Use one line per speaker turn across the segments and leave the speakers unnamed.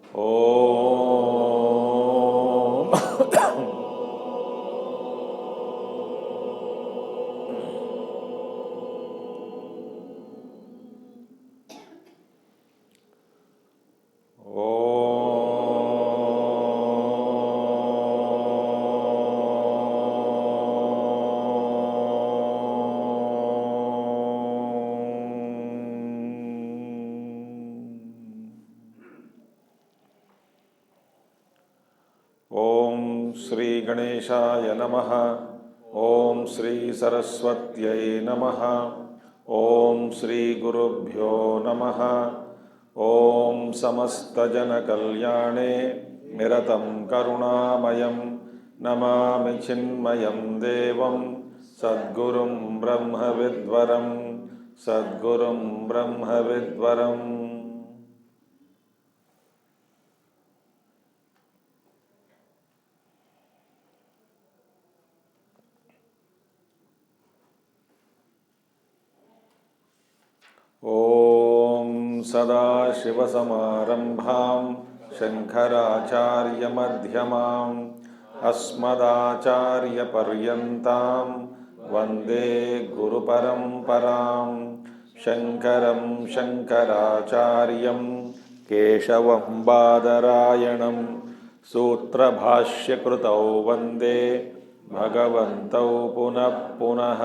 ओम ओम श्री गणेशाय नमः। ओम श्री सरस्वत्यै नमः। ओम श्री गुरुभ्यो नमः। ओम समस्तजनकल्याणे निरतं करुणामयं नमामि चिन्मयं देवं सद्गुरुं ब्रह्मविद्वरं सद्गुरुं ब्रह्मविद्वरम्। ॐ सदाशिवसमारम्भां शङ्कराचार्यमध्यमाम् अस्मदाचार्यपर्यन्तां वन्दे गुरुपरम्परां। शङ्करं शङ्कराचार्यं केशवं बादरायणं सूत्रभाष्यकृतौ वन्दे भगवन्तौ पुनः पुनः।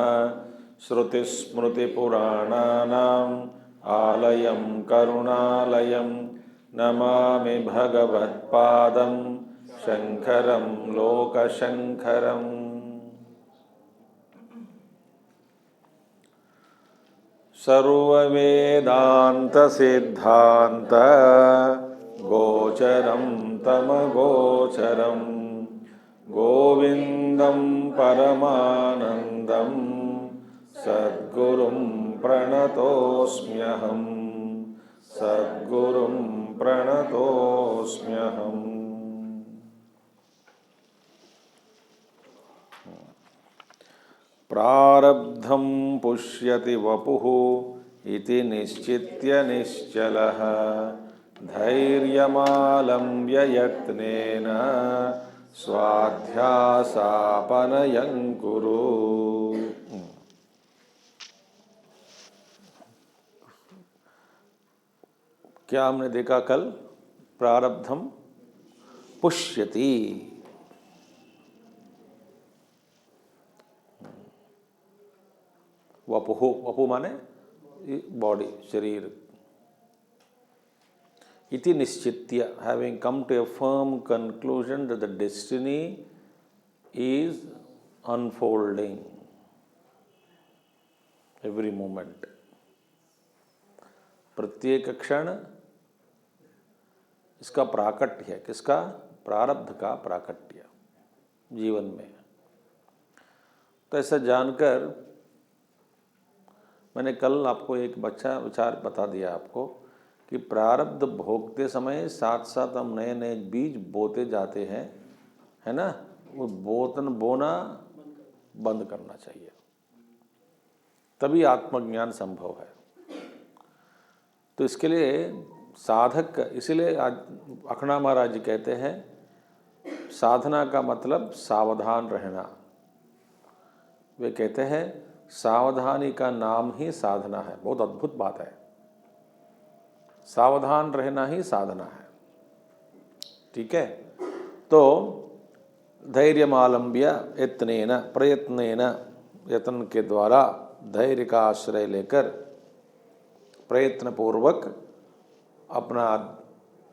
श्रुतिस्मृतिपुराणानाम् आलयं करुणालयं नमामि भगवत्पादं शङ्करं लोकशङ्करम्। सर्ववेदान्तसिद्धान्त गोचरं तमगोचरं गोविन्दं परमानन्दं सद्गुरुं प्रणतोऽस्म्यहं सद्गुरुं प्रणतोऽस्म्यहम्। प्रारब्धं पुष्यति वपुः इति निश्चित्य निश्चलः धैर्यमालम्ब्य यत्नेन स्वाध्यासापनयं कुरु। क्या हमने देखा कल? प्रारब्धम पुष्यति, वपुः, वपु माने बॉडी, शरीर। इति निश्चित्य, having come to a firm conclusion that the destiny is unfolding every moment. प्रत्येक क्षण इसका प्राकट्य है। किसका? प्रारब्ध का प्राकट्य जीवन में। तो ऐसा जानकर मैंने कल आपको एक अच्छा विचार बता दिया आपको कि प्रारब्ध भोगते समय साथ साथ हम नए नए बीज बोते जाते हैं, है ना। वो बोना बंद करना चाहिए, तभी आत्मज्ञान संभव है। तो इसके लिए साधक, इसीलिए आज अखना महाराज जी कहते हैं साधना का मतलब सावधान रहना। वे कहते हैं सावधानी का नाम ही साधना है। बहुत अद्भुत बात है। सावधान रहना ही साधना है। ठीक है। तो धैर्यमालम्ब्य यत्नेन, प्रयत्नेन, यत्न के द्वारा, धैर्य का आश्रय लेकर प्रयत्न पूर्वक अपना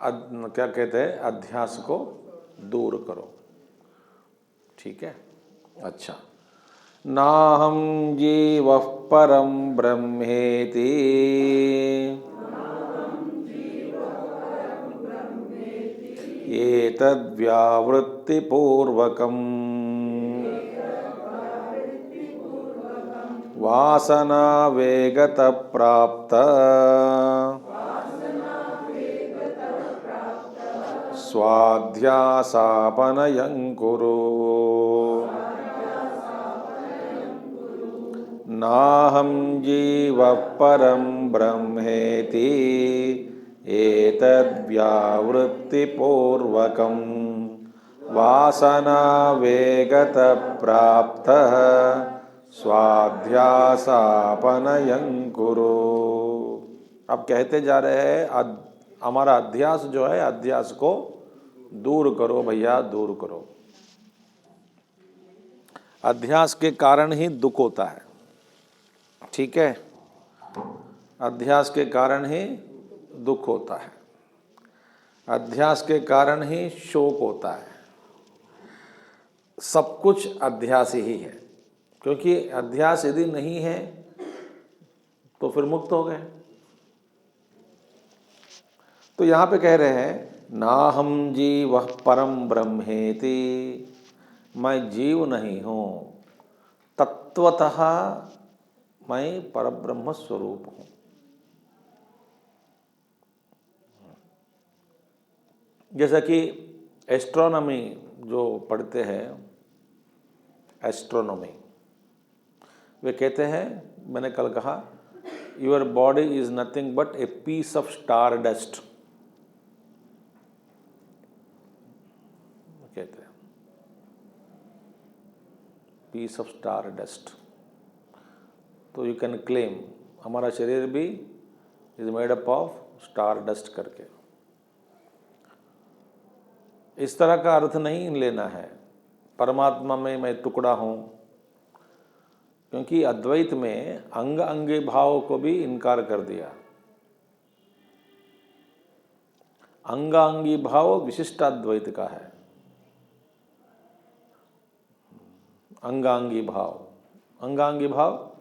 क्या कहते हैं, अध्यास को दूर करो। ठीक है। अच्छा, नाहं जीवः परं ब्रह्मेति एतद्व्यावृत्तिपूर्वकम् वासना वेगतः प्राप्त स्वाध्यासापनयं कुरु। नाहं जीवः परं ब्रह्मेति एतद्व्यावृत्तिपूर्वकं वासनावेगतप्राप्तः स्वाध्यासापनयं कुरु। अब कहते जा रहे हैं हमारा अध्यास जो है, अध्यास को दूर करो भैया, दूर करो। अध्यास के कारण ही दुख होता है, ठीक है। अध्यास के कारण ही दुख होता है, अध्यास के कारण ही शोक होता है। सब कुछ अध्यास ही है, क्योंकि अध्यास यदि नहीं है तो फिर मुक्त हो गए। तो यहाँ पे कह रहे हैं नाहम जीवः परम ब्रह्मेति, मैं जीव नहीं हूँ, तत्वतः मैं परब्रह्म स्वरूप हूँ। जैसा कि एस्ट्रोनॉमी जो पढ़ते हैं, एस्ट्रोनॉमी, वे कहते हैं, मैंने कल कहा, your body is nothing but a piece of stardust, कहते हैं पीस ऑफ स्टार डस्ट। तो यू कैन क्लेम हमारा शरीर भी is made up of stardust करके। इस तरह का अर्थ नहीं लेना है परमात्मा में मैं टुकड़ा हूँ, क्योंकि अद्वैत में अंग अंगी भाव को भी इनकार कर दिया। अंगांगी भाव विशिष्टाद्वैत का है। अंगांगी भाव, अंगांगी भाव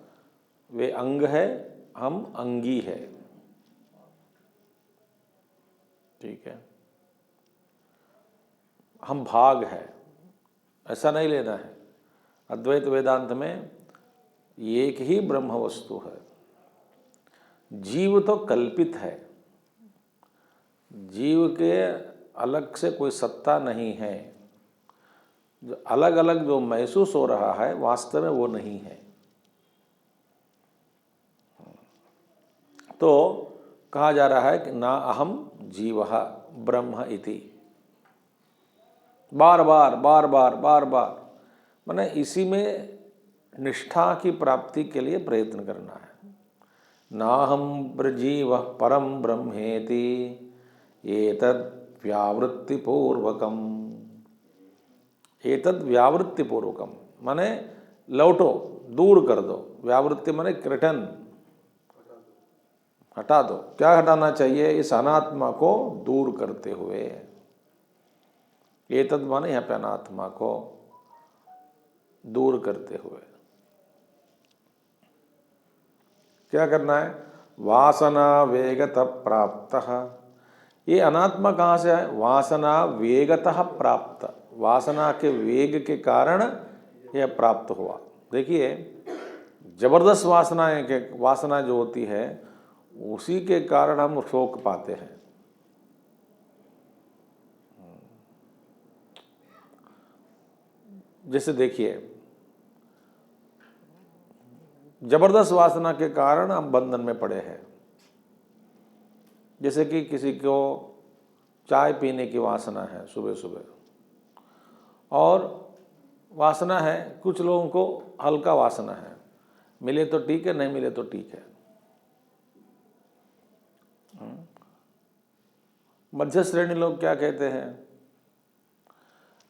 वे अंग है, हम अंगी है, ठीक है। हम भाग है, ऐसा नहीं लेना है। अद्वैत वेदांत में एक ही ब्रह्म वस्तु है। जीव तो कल्पित है, जीव के अलग से कोई सत्ता नहीं है। जो अलग अलग जो महसूस हो रहा है वास्तव में वो नहीं है। तो कहा जा रहा है कि ना अहम जीवः ब्रह्म इति, बार बार बार बार बार बार, माने इसी में निष्ठा की प्राप्ति के लिए प्रयत्न करना है। नाहम ब्रजीवः परम ब्रह्मेति एतद् व्यावृत्तिपूर्वकम, एतद् व्यावृत्तिपूर्वकम माने लौटो, दूर कर दो। व्यावृत्ति माने रिटर्न, हटा दो। क्या हटाना चाहिए? इस अनात्मा को दूर करते हुए। एतद् माने यहाँ पे अनात्मा को दूर करते हुए क्या करना है? वासना वेगतः प्राप्तः। ये अनात्मा कहाँ से है? वासना वेगतः प्राप्त, वासना के वेग के कारण यह प्राप्त हुआ। देखिए जबरदस्त वासनाएं के वासना जो होती है उसी के कारण हम शोक पाते हैं। जैसे देखिए जबरदस्त वासना के कारण हम बंधन में पड़े हैं। जैसे कि किसी को चाय पीने की वासना है सुबह सुबह, और वासना है, कुछ लोगों को हल्का वासना है, मिले तो ठीक है, नहीं मिले तो ठीक है। मध्य श्रेणी लोग क्या कहते हैं?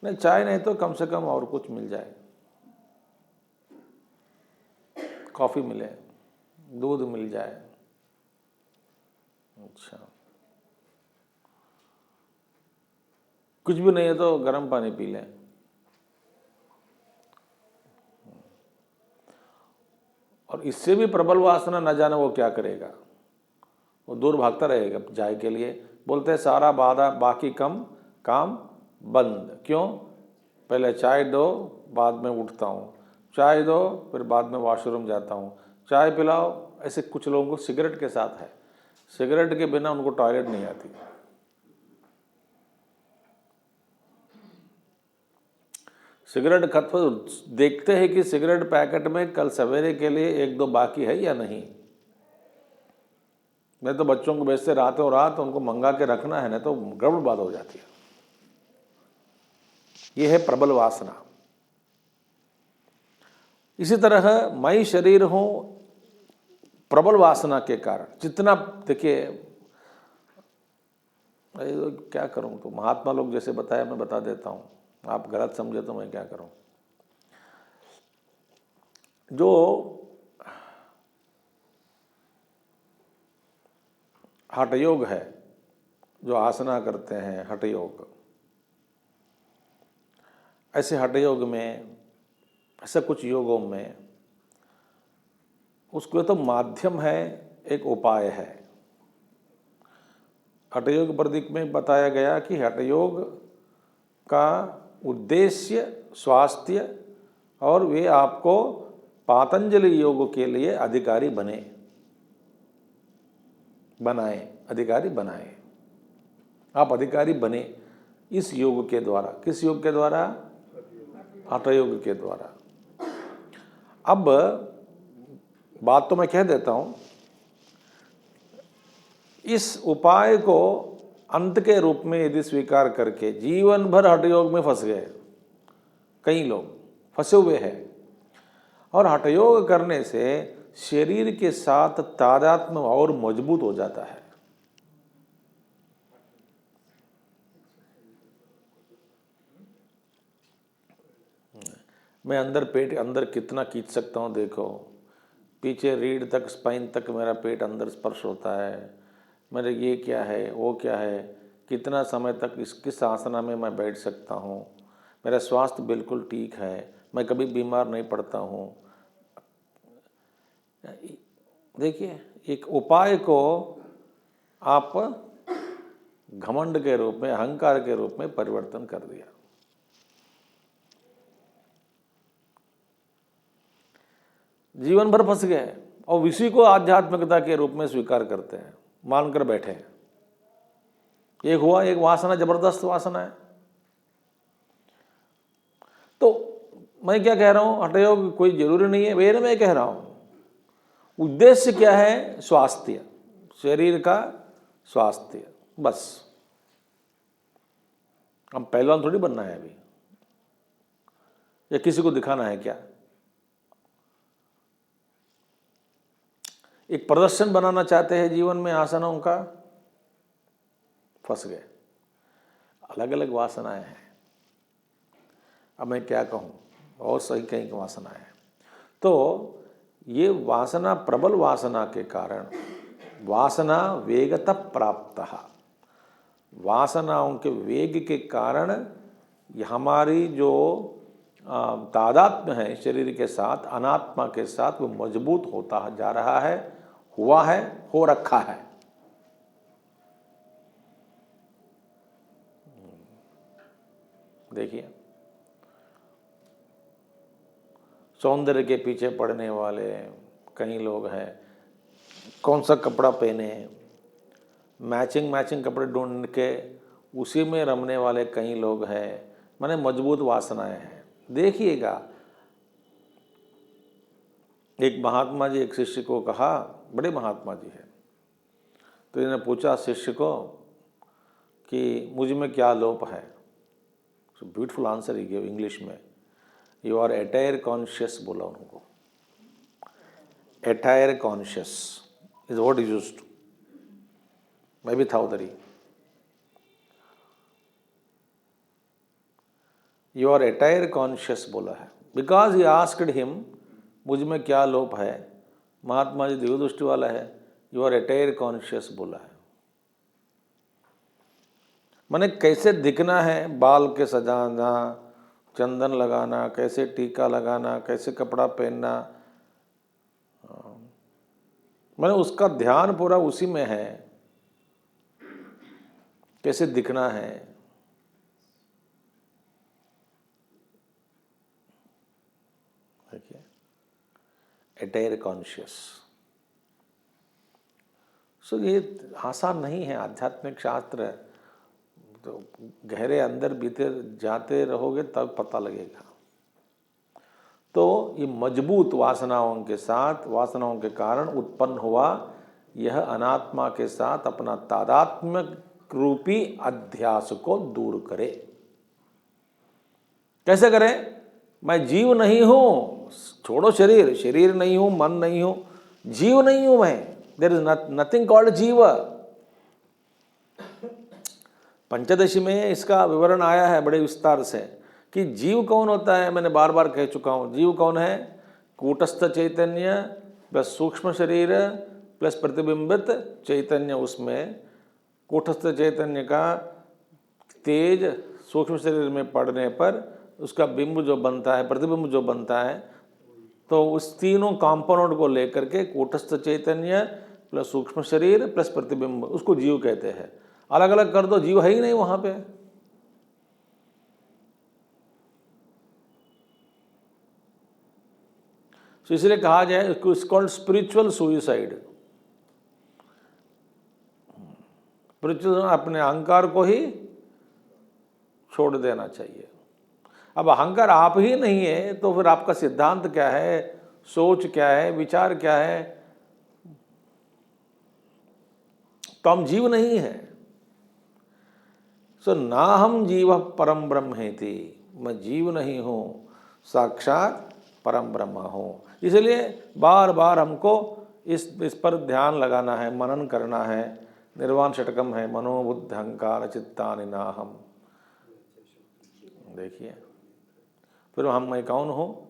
नहीं, चाय नहीं तो कम से कम और कुछ मिल जाए, कॉफ़ी मिले, दूध मिल जाए। अच्छा, कुछ भी नहीं है तो गर्म पानी पी लें। और इससे भी प्रबल वासना न जाने वो क्या करेगा, वो दूर भागता रहेगा चाय के लिए। बोलते हैं सारा बाकी काम बंद। क्यों? पहले चाय दो, बाद में उठता हूँ, चाय दो, फिर बाद में वॉशरूम जाता हूँ, चाय पिलाओ। ऐसे कुछ लोगों को सिगरेट के साथ है, सिगरेट के बिना उनको टॉयलेट नहीं आती। सिगरेट खत्म, देखते हैं कि सिगरेट पैकेट में कल सवेरे के लिए 1-2 बाकी है या नहीं। नहीं तो बच्चों को भेजते रातों रात उनको मंगा के रखना है, ना तो गड़बड़ बात हो जाती है। ये है प्रबल वासना। इसी तरह मैं शरीर हूं, प्रबल वासना के कारण जितना, देखिए क्या करूं, तो महात्मा लोग जैसे बताया मैं बता देता हूं, आप गलत समझे तो मैं क्या करूं। जो हठ योग है, जो आसना करते हैं हठ योग, ऐसे हठ योग में, ऐसे कुछ योगों में उसको तो माध्यम है, एक उपाय है। हठ योग प्रतीक में बताया गया कि हठ योग का उद्देश्य स्वास्थ्य, और वे आपको पातंजलि योग के लिए अधिकारी अधिकारी बनाए। आप अधिकारी बने इस योग के द्वारा। किस योग के द्वारा? हठ योग के द्वारा। अब बात तो मैं कह देता हूं, इस उपाय को अंत के रूप में यदि स्वीकार करके जीवन भर हठ योग में फंस गए, कई लोग फंसे हुए हैं, और हठ योग करने से शरीर के साथ तादात्म्य और मजबूत हो जाता है। मैं अंदर पेट अंदर कितना खींच सकता हूँ, देखो पीछे रीढ़ तक, स्पाइन तक मेरा पेट अंदर स्पर्श होता है। मेरे ये क्या है, वो क्या है, कितना समय तक किस आसना में मैं बैठ सकता हूँ, मेरा स्वास्थ्य बिल्कुल ठीक है, मैं कभी बीमार नहीं पड़ता हूँ। देखिए, एक उपाय को आप घमंड के रूप में, अहंकार के रूप में परिवर्तन कर दिया। जीवन भर फंस गए और इसी को आध्यात्मिकता के रूप में स्वीकार करते हैं, मानकर बैठे हैं। एक हुआ, एक वासना जबरदस्त वासना है। तो मैं क्या कह रहा हूं, हठ योग कोई जरूरी नहीं है, वे मैं कह रहा हूं उद्देश्य क्या है? स्वास्थ्य, शरीर का स्वास्थ्य, बस। हम पहलवान थोड़ी बनना है अभी, या किसी को दिखाना है क्या? एक प्रदर्शन बनाना चाहते हैं जीवन में आसनों का, फंस गए। अलग अलग वासनाएं हैं। अब मैं क्या कहूँ, और सही कहीं वासनाएं हैं। तो ये वासना, प्रबल वासना के कारण, वासना वेगतः प्राप्तः, वासनाओं के वेग के कारण हमारी जो तादात्म्य है शरीर के साथ, अनात्मा के साथ, वो मजबूत होता जा रहा है, हुआ है, हो रखा है। देखिए, सौंदर्य के पीछे पड़ने वाले कई लोग हैं। कौन सा कपड़ा पहने, मैचिंग कपड़े ढूंढ के उसी में रमने वाले कई लोग हैं। माने मजबूत वासनाएं हैं। देखिएगा, एक महात्मा जी एक शिष्य को कहा, बड़े महात्मा जी हैं, तो इन्होंने पूछा शिष्य को कि मुझ में क्या लोप है। So beautiful answer he give English में, यू आर एटायर कॉन्शियस बोला उनको। Entire conscious is what is used, मैं भी था उधर ही। यू आर एटायर कॉन्शियस बोला है, बिकॉज ही आस्क्ड हिम, मुझ में क्या लोप है। महात्मा जी दिव्य दृष्टि वाला है, यू आर एटायर कॉन्शियस बोला है। माने कैसे दिखना है, बाल के सजाना, चंदन लगाना, कैसे टीका लगाना, कैसे कपड़ा पहनना, माने उसका ध्यान पूरा उसी में है, कैसे दिखना है। देखिए, एटायर कॉन्शियस। सो ये आसान नहीं है। आध्यात्मिक शास्त्र तो गहरे अंदर बीते जाते रहोगे तब पता लगेगा। तो ये मजबूत वासनाओं के साथ, वासनाओं के कारण उत्पन्न हुआ यह अनात्मा के साथ अपना तादात्म्य रूपी अध्यास को दूर करे। कैसे करें? मैं जीव नहीं हूं, छोड़ो शरीर, शरीर नहीं हूं, मन नहीं हूं, जीव नहीं हूं मैं। देयर इज नथिंग कॉल्ड जीव। पंचदशी में इसका विवरण आया है बड़े विस्तार से कि जीव कौन होता है। मैंने बार बार कह चुका हूं, जीव कौन है? कूटस्थ चैतन्य प्लस सूक्ष्म शरीर प्लस प्रतिबिंबित चैतन्य। उसमें कूटस्थ चैतन्य का तेज सूक्ष्म शरीर में पड़ने पर उसका बिंब जो बनता है, प्रतिबिंब जो बनता है, तो उस तीनों कंपोनेंट को लेकर के कूटस्थ चैतन्य प्लस सूक्ष्म शरीर प्लस प्रतिबिंब, उसको जीव कहते हैं। अलग अलग कर दो, जीव है ही नहीं वहां पे। तो इसलिए कहा जाए it's called spiritual suicide. Spiritual अपने अहंकार को ही छोड़ देना चाहिए। अब अहंकार आप ही नहीं है तो फिर आपका सिद्धांत क्या है, सोच क्या है, विचार क्या है? तो हम जीव नहीं है। सो ना हम जीव परम ब्रह्मेति, मैं जीव नहीं हूं, साक्षात परम ब्रह्म हूं। इसलिए बार बार हमको इस पर ध्यान लगाना है, मनन करना है। निर्वाण षटकम है, मनोबुद्धि अहंकार चित्तानि नाहम। देखिए फिर मैं कौन हूँ?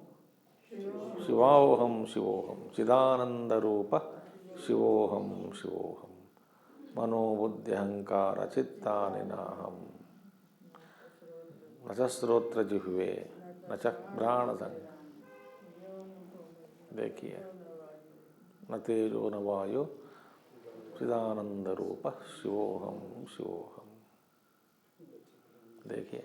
शिवोहम शिवोहम चिदानंद रूप शिवोहम शिवोहम मनोबुद्धि अहंकार चित्तानि नाहम। न च श्रोत्र जिह्वे न च घ्राण संग, देखिए, न तेजो न वायु चिदानंद रूप शिवोहम शिवोहम। देखिए,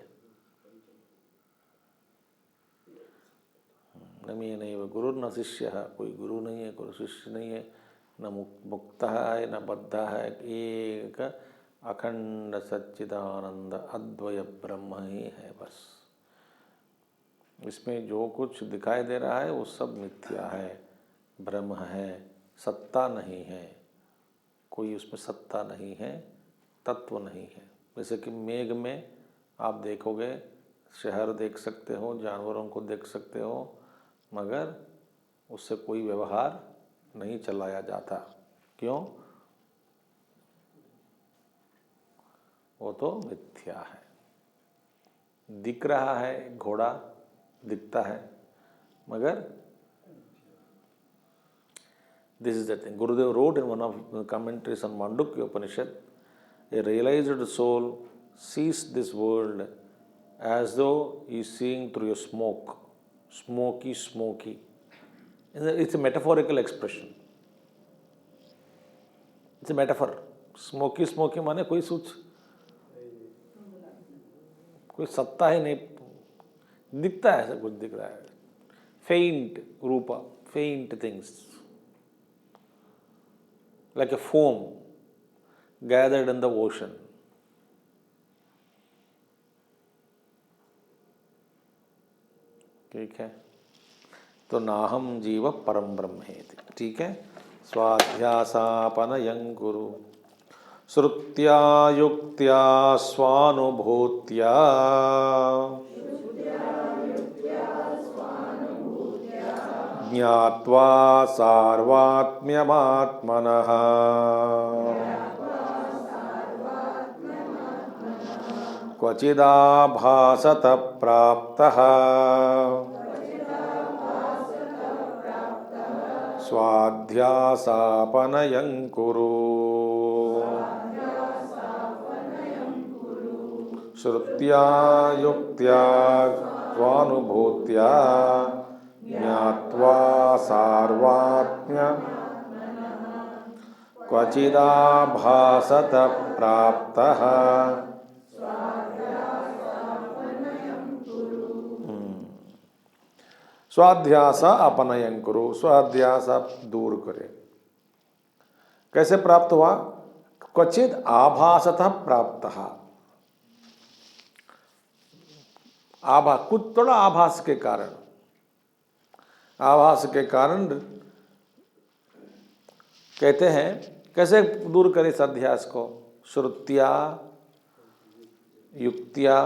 न मे नैव गुरु न शिष्य, कोई गुरु नहीं है, कोई शिष्य नहीं है, न मुक्त है न बद्ध है, एक अखंड सच्चिदानंद अद्वय ब्रह्म ही है बस। इसमें जो कुछ दिखाई दे रहा है वो सब मिथ्या है, ब्रह्म है, सत्ता नहीं है, कोई उसमें सत्ता नहीं है, तत्व नहीं है। जैसे कि मेघ में आप देखोगे, शहर देख सकते हो, जानवरों को देख सकते हो, मगर उससे कोई व्यवहार नहीं चलाया जाता। क्यों? वो तो मिथ्या है। दिख रहा है, घोड़ा दिखता है, मगर this is the thing. Gurudev wrote in one of the commentaries on Mandukya Upanishad, a realized soul sees this world as though he is seeing through a smoke, smoky. It's a metaphorical expression. It's a metaphor. Smoky माने कोई सत्ता ही नहीं, दिखता है, सब कुछ दिख रहा है। फेंट रूपा, फेंट things like a foam gathered in the ocean. ठीक है, तो नाहम जीव परम ब्रह्मेति। ठीक है, स्वाध्यासापनयं कुरु श्रुत्या युक्त्या स्वानुभूत्या ज्ञात्वा सार्वात्म्यमात्मनः क्वचिदाभासत प्राप्तः स्वाध्यासापनयं कुरु श्रुत्या युक्त्या स्वानुभूत्या ज्ञात्वा सार्वात्म्य क्वचिदाभासत प्राप्तः। स्वाध्यास अपनयं कुरु, स्वाध्यास दूर करे। कैसे प्राप्त हुआ? क्वचिद आभासतः प्राप्तः। कुछ थोड़ा आभास के कारण, कहते हैं कैसे दूर करें इस अध्यास को? श्रुत्या युक्त्या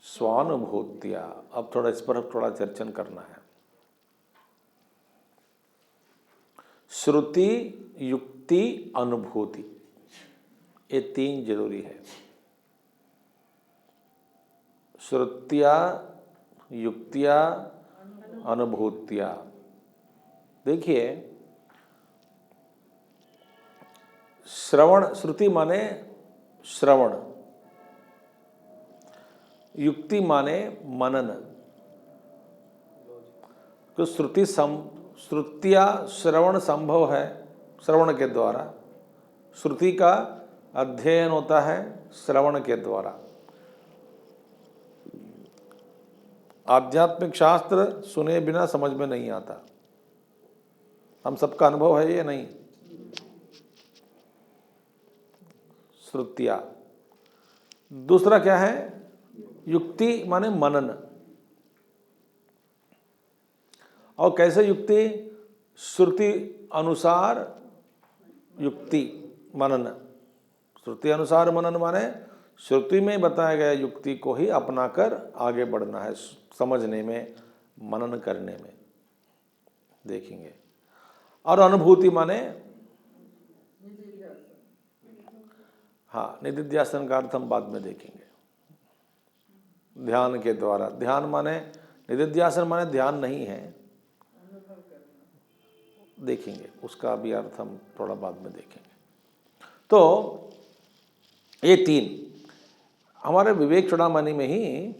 स्वानुभूत्या। अब थोड़ा इस पर थोड़ा चर्चन करना है। श्रुति, युक्ति, अनुभूति, ये तीन जरूरी है। श्रुत्या युक्त्या अनुभूत्या। देखिए, श्रवण, श्रुति माने श्रवण, युक्ति माने मनन। तो श्रुतिया श्रवण संभव है, श्रवण के द्वारा। श्रुति का अध्ययन होता है श्रवण के द्वारा। आध्यात्मिक शास्त्र सुने बिना समझ में नहीं आता। हम सबका अनुभव है ये? नहीं। श्रुतिया। दूसरा क्या है? युक्ति माने मनन। और कैसे युक्ति? श्रुति अनुसार युक्ति मनन। श्रुति अनुसार मनन माने श्रुति में बताया गया युक्ति को ही अपनाकर आगे बढ़ना है, समझने में, मनन करने में। देखेंगे। और अनुभूति माने, हाँ, निधिध्यासन का अर्थ हम बाद में देखेंगे। ध्यान के द्वारा। ध्यान माने, निधिध्यासन माने ध्यान नहीं है, देखेंगे उसका भी अर्थ हम थोड़ा बाद में देखेंगे। तो ये तीन हमारे विवेक चूड़ामणि में ही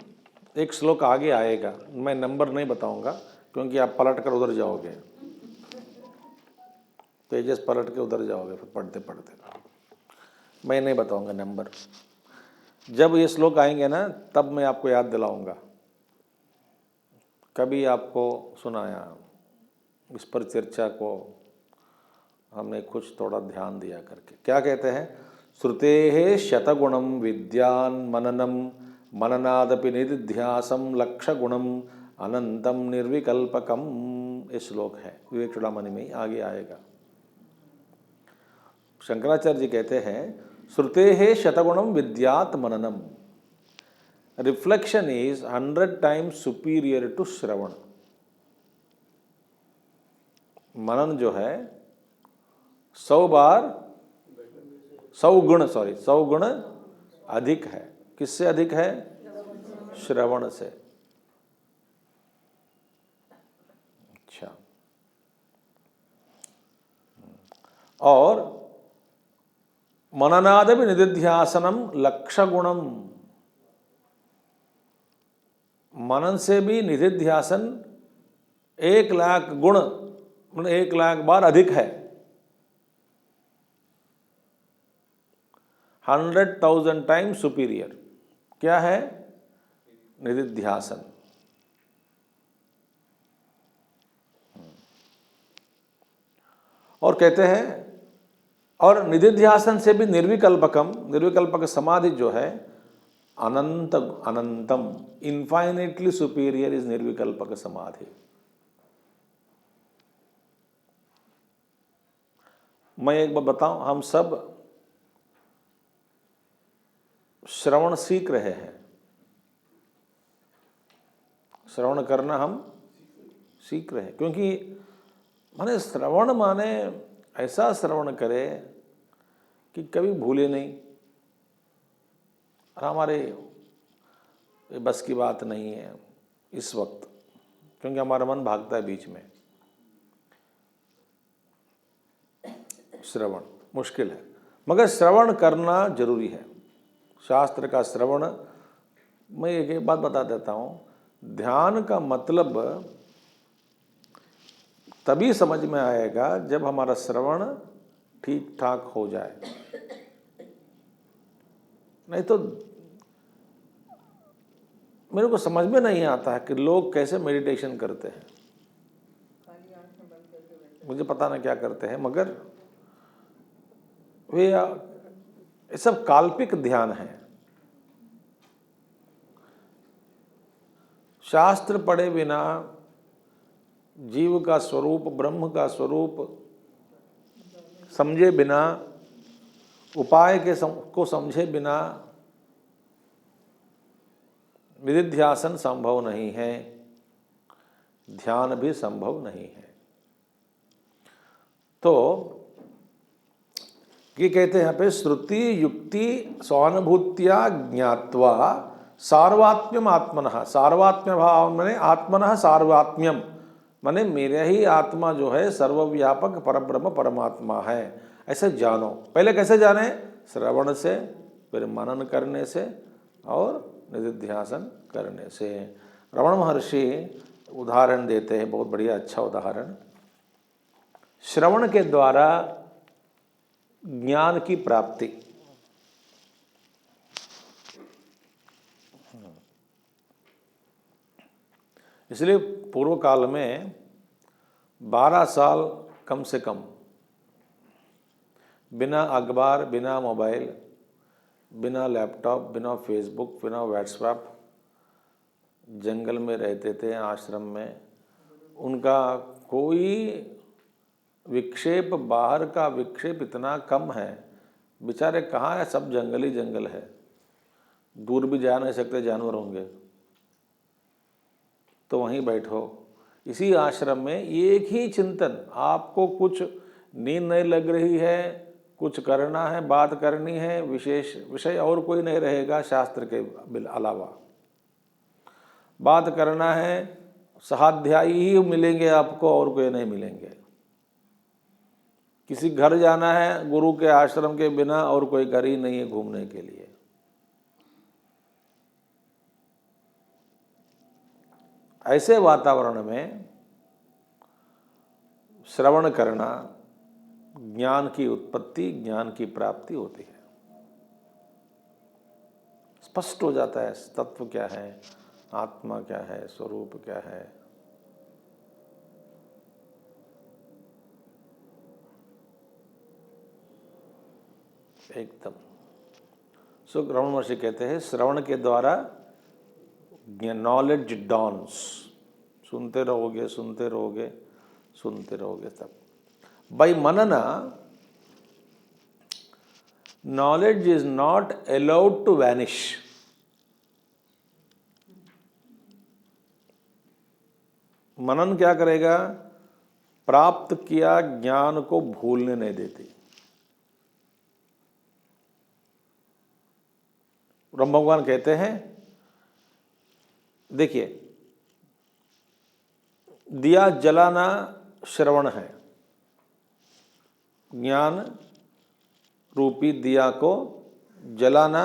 एक श्लोक आगे आएगा। मैं नंबर नहीं बताऊंगा क्योंकि आप पलट कर उधर जाओगे, पेजेस पलट के उधर जाओगे फिर पढ़ते पढ़ते। मैं नहीं बताऊंगा नंबर। जब ये श्लोक आएंगे ना तब मैं आपको याद दिलाऊंगा। कभी आपको सुनाया, इस पर चर्चा को हमने कुछ थोड़ा ध्यान दिया करके। क्या कहते हैं? श्रुतेः शतगुणम विद्यान मननम मननादपि निधिध्यासम लक्षगुणम अनंतम निर्विकल्पकम। ये श्लोक है विवेक चूड़ामणि में ही, आगे आएगा। शंकराचार्य जी कहते हैं श्रुतेः शतगुणम विद्यात मननम। Reflection is 100 times superior to shravana. मनन जो है 100 गुण अधिक है। किससे अधिक है? श्रवण से। अच्छा। और मननादपि निधिध्यासनम लक्षगुणम। मनन से भी निधिध्यासन 1,00,000 गुण, 1,00,000 बार अधिक है। 100,000 times सुपीरियर। क्या है? निधिध्यासन। और कहते हैं, और निधिध्यासन से भी निर्विकल्पकम, निर्विकल्पक समाधि जो है अनंतम, इनफाइनेटली सुपीरियर इज निर्विकल्पक समाधि। मैं एक बार बताऊं, हम सब श्रवण सीख रहे हैं। श्रवण करना हम सीख रहे हैं, क्योंकि माने श्रवण माने ऐसा श्रवण करे कि कभी भूले नहीं। और हमारे बस की बात नहीं है इस वक्त, क्योंकि हमारा मन भागता है बीच में। श्रवण मुश्किल है, मगर श्रवण करना जरूरी है। शास्त्र का श्रवण, मैं एक बात बता देता हूँ, ध्यान का मतलब तभी समझ में आएगा जब हमारा श्रवण ठीक ठाक हो जाए। नहीं तो मेरे को समझ में नहीं आता है कि लोग कैसे मेडिटेशन करते हैं। मुझे पता नहीं क्या करते हैं, मगर वे ये सब काल्पिक ध्यान है। शास्त्र पढ़े बिना जीव का स्वरूप, ब्रह्म का स्वरूप समझे बिना, उपाय को समझे बिना निधिध्यासन संभव नहीं है, ध्यान भी संभव नहीं है। तो ये कहते हैं यहाँ पे, श्रुति युक्ति स्वानुभूत्या ज्ञात्वा सार्वात्म्यम आत्मनः। सार्वात्म्य भाव माने आत्मनः सार्वात्म्यम, माने मेरे ही आत्मा जो है सर्वव्यापक परब्रह्म परमात्मा है, ऐसे जानो। पहले कैसे जाने? श्रवण से, फिर मनन करने से और निधिध्यासन करने से। रमण महर्षि उदाहरण देते हैं, बहुत बढ़िया अच्छा उदाहरण। श्रवण के द्वारा ज्ञान की प्राप्ति। इसलिए पूर्व काल में 12 साल कम से कम बिना अखबार, बिना मोबाइल, बिना लैपटॉप, बिना फेसबुक, बिना व्हाट्सएप जंगल में रहते थे, आश्रम में। उनका कोई विक्षेप, बाहर का विक्षेप इतना कम है, बेचारे कहाँ है, सब जंगल ही जंगल है, दूर भी जा नहीं सकते, जानवर होंगे। तो वहीं बैठो इसी आश्रम में, एक ही चिंतन। आपको कुछ नींद नहीं लग रही है, कुछ करना है, बात करनी है, विशेष विषय और कोई नहीं रहेगा शास्त्र के अलावा। बात करना है, सहाध्यायी ही मिलेंगे आपको, और कोई नहीं मिलेंगे। किसी घर जाना है, गुरु के आश्रम के बिना और कोई घर ही नहीं है घूमने के लिए। ऐसे वातावरण में श्रवण करना, ज्ञान की उत्पत्ति, ज्ञान की प्राप्ति होती है। स्पष्ट हो जाता है तत्व क्या है, आत्मा क्या है, स्वरूप क्या है। एकदम। सो रमण महर्षि कहते हैं, श्रवण के द्वारा नॉलेज डॉन्स। सुनते रहोगे, सुनते रहोगे, सुनते रहोगे तब। बाय मनना, knowledge is not allowed to vanish. मनन क्या करेगा? प्राप्त किया ज्ञान को भूलने नहीं देती। ब्रह्म भगवान कहते हैं, देखिए, दिया जलाना श्रवण है, ज्ञान रूपी दिया को जलाना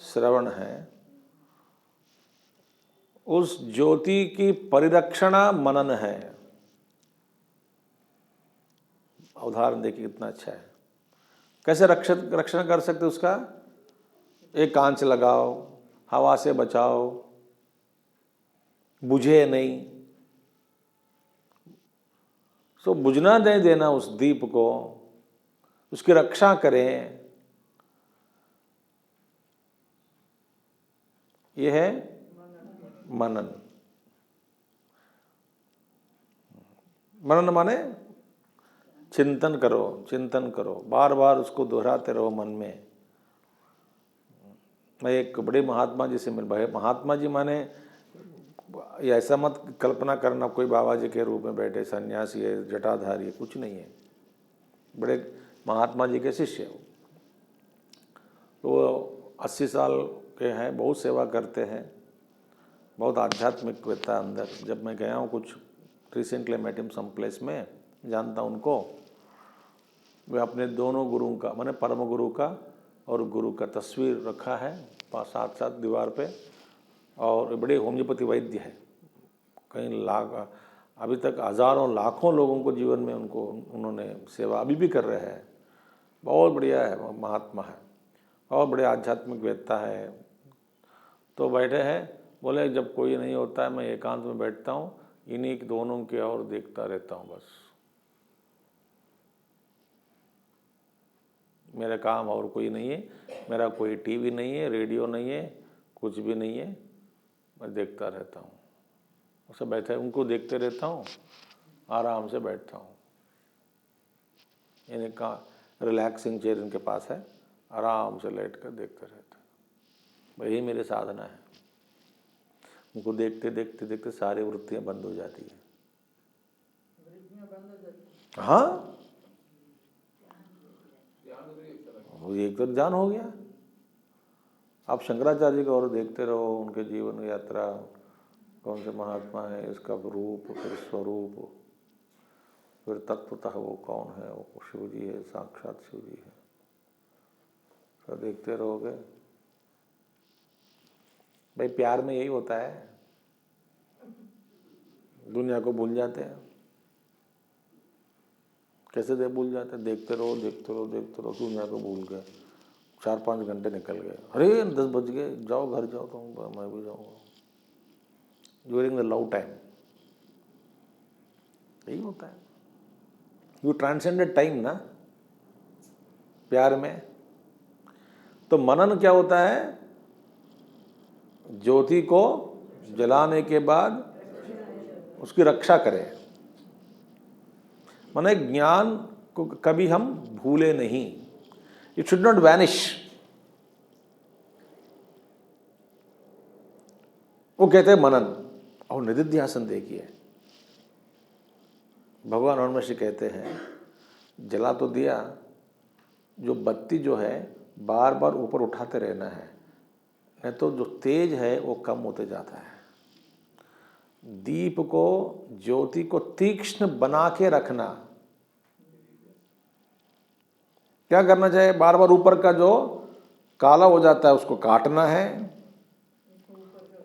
श्रवण है। उस ज्योति की परिरक्षणा मनन है। उदाहरण देखिए कितना अच्छा है। कैसे रक्षण कर सकते उसका? एक कांच लगाओ, हवा से बचाओ, बुझे नहीं। सो बुझना नहीं देना उस दीप को, उसकी रक्षा करें। यह है मनन। मनन माने चिंतन करो, चिंतन करो, बार बार उसको दोहराते रहो मन में। मैं एक बड़े महात्मा जी से मिल भाई, महात्मा जी माने ऐसा मत कल्पना करना कोई बाबा जी के रूप में बैठे सन्यासी है, जटाधारी है, कुछ नहीं है। बड़े महात्मा जी के शिष्य हो। तो वो 80 साल के हैं, बहुत सेवा करते हैं, बहुत आध्यात्मिकता अंदर। जब मैं गया हूँ कुछ recently met him some place में, जानता उनको। वे अपने दोनों गुरुओं का, माने परम गुरु का और गुरु का तस्वीर रखा है साथ साथ दीवार पे। और बड़े होम्योपैथी वैद्य है, कई लाख, अभी तक हज़ारों लाखों लोगों को जीवन में उन्होंने सेवा अभी भी कर रहे हैं। बहुत बढ़िया है, महात्मा है और बड़े आध्यात्मिक वेत्ता है। तो बैठे हैं, बोले जब कोई नहीं होता है मैं एकांत में बैठता हूँ, इन्हीं दोनों की ओर देखता रहता हूँ बस। मेरा काम और कोई नहीं है, मेरा कोई टीवी नहीं है, रेडियो नहीं है, कुछ भी नहीं है, मैं देखता रहता हूँ। उसे बैठे उनको देखते रहता हूँ, आराम से बैठता हूँ। इन्हें का रिलैक्सिंग चेयर इनके पास है, आराम से लेट कर देखते रहते हैं। यही मेरी साधना है। उनको देखते देखते देखते सारी वृत्तियां बंद हो जाती है। हाँ, वो एक तो ध्यान हो गया। आप शंकराचार्य जी को और देखते रहो, उनके जीवन यात्रा, कौन से महात्मा है, इसका रूप, फिर स्वरूप, फिर तत्वतः वो कौन है, वो शिव जी है, साक्षात शिव जी है। तो देखते रहोगे भाई। प्यार में यही होता है, दुनिया को भूल जाते हैं। कैसे भूल जाते हैं? देखते रहो देखते रहो देखते रहो, दुनिया को भूल गए। 4-5 घंटे निकल गए, अरे 10 बज गए, जाओ घर जाओ। तो मैं भी जाऊँगा। ड्यूरिंग द लव टाइम यही होता है। यू ट्रांसेंडेड टाइम ना प्यार में। तो मनन क्या होता है? ज्योति को जलाने के बाद उसकी रक्षा करें। माने ज्ञान को कभी हम भूले नहीं। It should not vanish. वो कहते हैं मनन। और निधिध्यासन देखिए, भगवान रमणमहर्षि कहते हैं जला तो दिया, जो बत्ती जो है बार बार ऊपर उठाते रहना है, नहीं तो जो तेज है वो कम होते जाता है। दीप को, ज्योति को तीक्ष्ण बना के रखना। क्या करना चाहिए? बार बार ऊपर का जो काला हो जाता है उसको काटना है,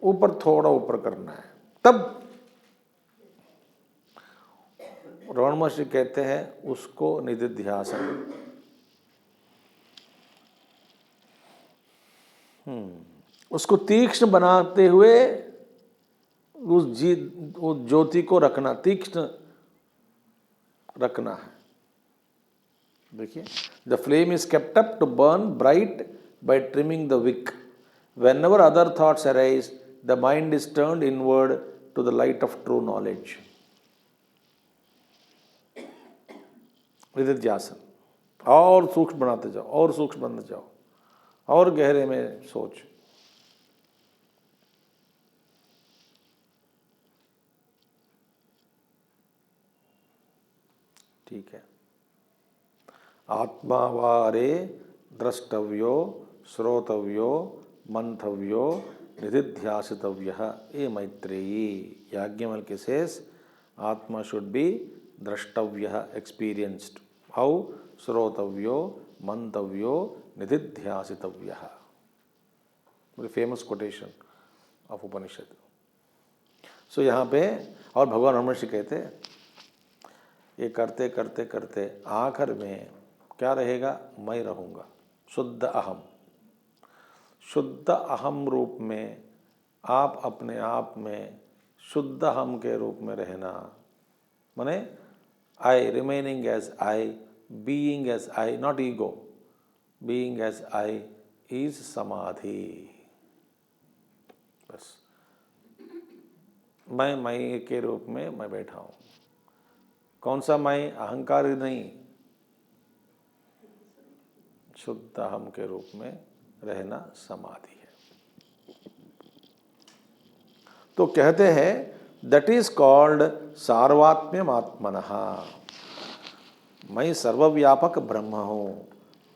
ऊपर थोड़ा ऊपर करना है, तब रमण महर्षि कहते हैं उसको निधिध्यासन। उसको तीक्ष्ण बनाते हुए उस ज्योति को रखना, तीक्ष्ण रखना है। देखिए, the flame is kept up to burn bright by trimming the wick. Whenever other thoughts arise, the mind is turned inward to the light of true knowledge. निधिध्यासन। और सूक्ष्म बनाते जाओ, और सूक्ष्म बनते जाओ, और गहरे में सोच। ठीक है। आत्मा वारे द्रष्टव्यो श्रोतव्यो मंथव्यो निधिध्यासितव्यः। ए Maitreyi, Yajnavalkya says atma should be द्रष्टव्यः, experienced. हाउ? श्रोतव्यो मंतव्यो निधिध्यासितव्यः। Very famous quotation of Upanishad. So यहाँ पे और भगवान रमणमहर्षि कहते ये करते करते करते आखिर में क्या रहेगा? मैं रहूँगा, शुद्ध अहम। शुद्ध अहम रूप में आप अपने आप में शुद्ध अहम के रूप में रहना, माने I, remaining as I, being as I, not ego, being as I is samadhi. बस मैं के रूप में मैं बैठा हूँ। कौन सा मैं? अहंकार नहीं, शुद्ध अहम के रूप में रहना समाधि है। तो कहते हैं दैट इज कॉल्ड सार्वात्म्यम आत्मनः। मैं सर्वव्यापक ब्रह्म हूँ,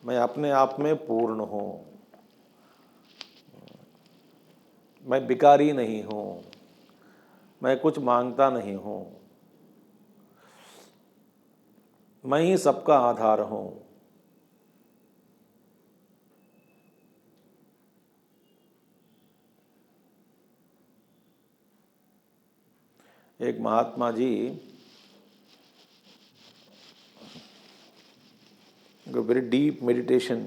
मैं अपने आप में पूर्ण हूँ, मैं बिकारी नहीं हूँ, मैं कुछ मांगता नहीं हूँ, मैं ही सबका आधार हूँ। एक Mahatma ji very deep meditation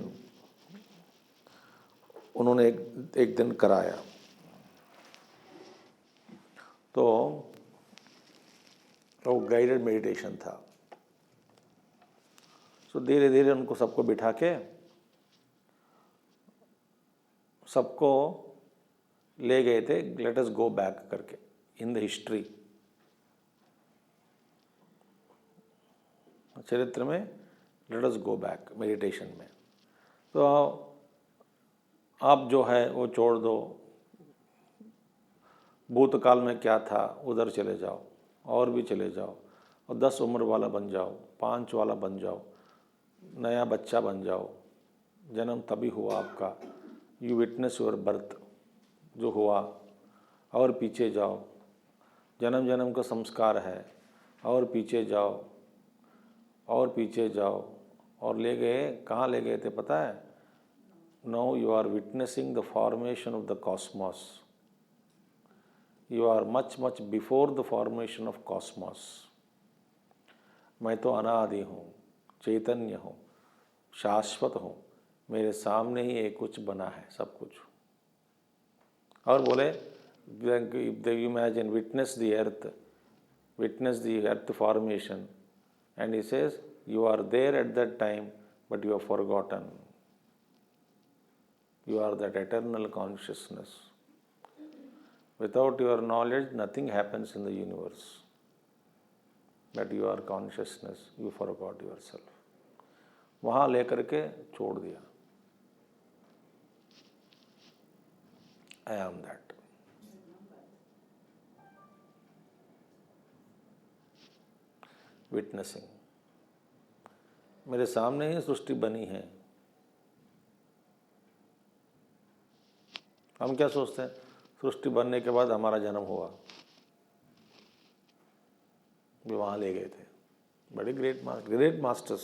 उन्होंने एक दिन कराया। तो वो गाइडेड मेडिटेशन था। सो धीरे धीरे उनको सबको बिठा के सबको ले गए थे, लेट अस गो बैक करके इन द हिस्ट्री। चरित्र में let us go back meditation में। तो आप जो है वो छोड़ दो, भूतकाल में क्या था उधर चले जाओ, और भी चले जाओ, और 10 उम्र वाला बन जाओ, 5 वाला बन जाओ, नया बच्चा बन जाओ। जन्म तभी हुआ आपका, यू विटनेस योर बर्थ जो हुआ, और पीछे जाओ, जन्म जन्म का संस्कार है, और पीछे जाओ, और पीछे जाओ, और ले गए, कहाँ ले गए थे पता है? Now you are witnessing the formation of the cosmos. You are much much before the formation of cosmos. मैं तो अनादि हूँ, चैतन्य हूँ, शाश्वत हूँ, मेरे सामने ही एक कुछ बना है सब कुछ। और बोले if you imagine witness the earth formation, and he says you are there at that time but you are forgotten. You are that eternal consciousness. Without your knowledge, nothing happens in the universe. But you are consciousness, you forgot yourself. वहाँ लेकर के छोड़ दिया। I am that. Witnessing. मेरे सामने ही सृष्टि बनी है। हम क्या सोचते हैं? सृष्टि बनने के बाद हमारा जन्म हुआ, भी वहाँ ले गए थे। बड़े ग्रेट मास्टर्स,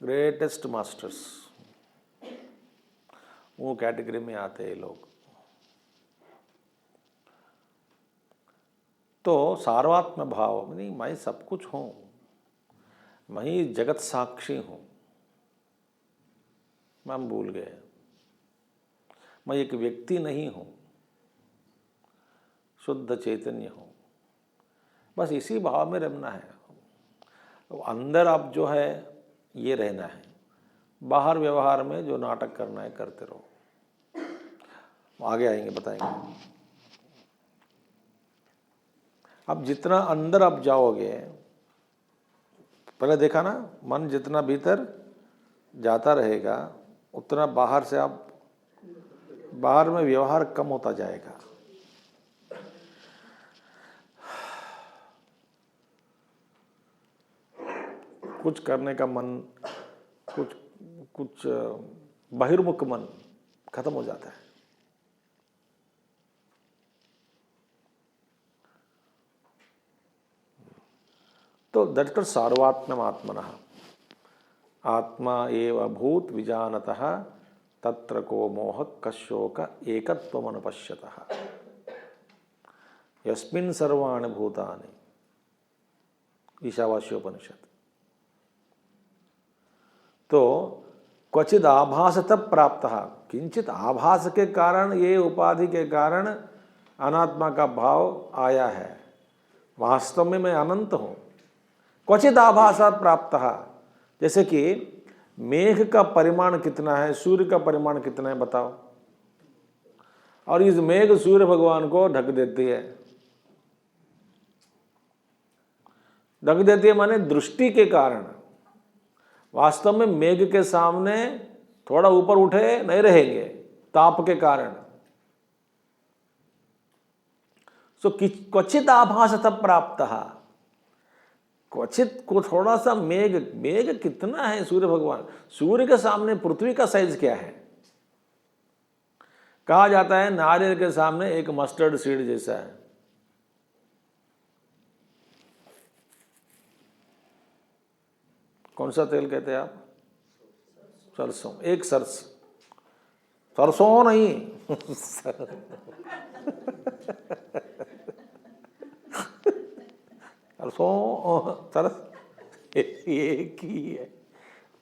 ग्रेटेस्ट मास्टर्स, वो कैटेगरी में आते हैं लोग। तो सार्वत्म भाव, नहीं मैं सब कुछ हूँ, मैं ही जगत साक्षी हूँ, मैं भूल गए। मैं एक व्यक्ति नहीं हूँ, शुद्ध चैतन्य हूँ। बस इसी भाव में रहना है। तो अंदर आप जो है ये रहना है, बाहर व्यवहार में जो नाटक करना है करते रहो। आगे आएंगे बताएंगे। अब जितना अंदर आप जाओगे, पहले देखा ना, मन जितना भीतर जाता रहेगा उतना बाहर से आप, बाहर में व्यवहार कम होता जाएगा। कुछ करने का मन, कुछ बहिर्मुख मन खत्म हो जाता है। तो दट सार्वात्म्यम आत्मनः, आत्मा एव भूत विजानतः तत्र को मोह कशोक एकत्वमनुपश्यतः यस्मिन् सर्वाणि भूतानि, ईशावास्योपनिषद। तो क्वचित आभासतः प्राप्तः, किंचित आभास के कारण, ये उपाधि के कारण अनात्मा का भाव आया है। वास्तव में मैं अनंत हूँ। क्वचित आभासात् प्राप्तः, जैसे कि मेघ का परिमाण कितना है, सूर्य का परिमाण कितना है बताओ, और इस मेघ सूर्य भगवान को ढक देती है। ढक देती है माने दृष्टि के कारण। वास्तव में मेघ के सामने थोड़ा ऊपर उठे नहीं रहेंगे ताप के कारण। सो क्वचित आभासतः प्राप्तः, क्वचित को थोड़ा सा मेघ, मेघ कितना है सूर्य भगवान, सूर्य के सामने पृथ्वी का साइज क्या है? कहा जाता है नारियल के सामने एक मस्टर्ड सीड जैसा है। कौन सा तेल कहते हैं आप? सरसों। एक सरसों नहीं सरस एक ही है।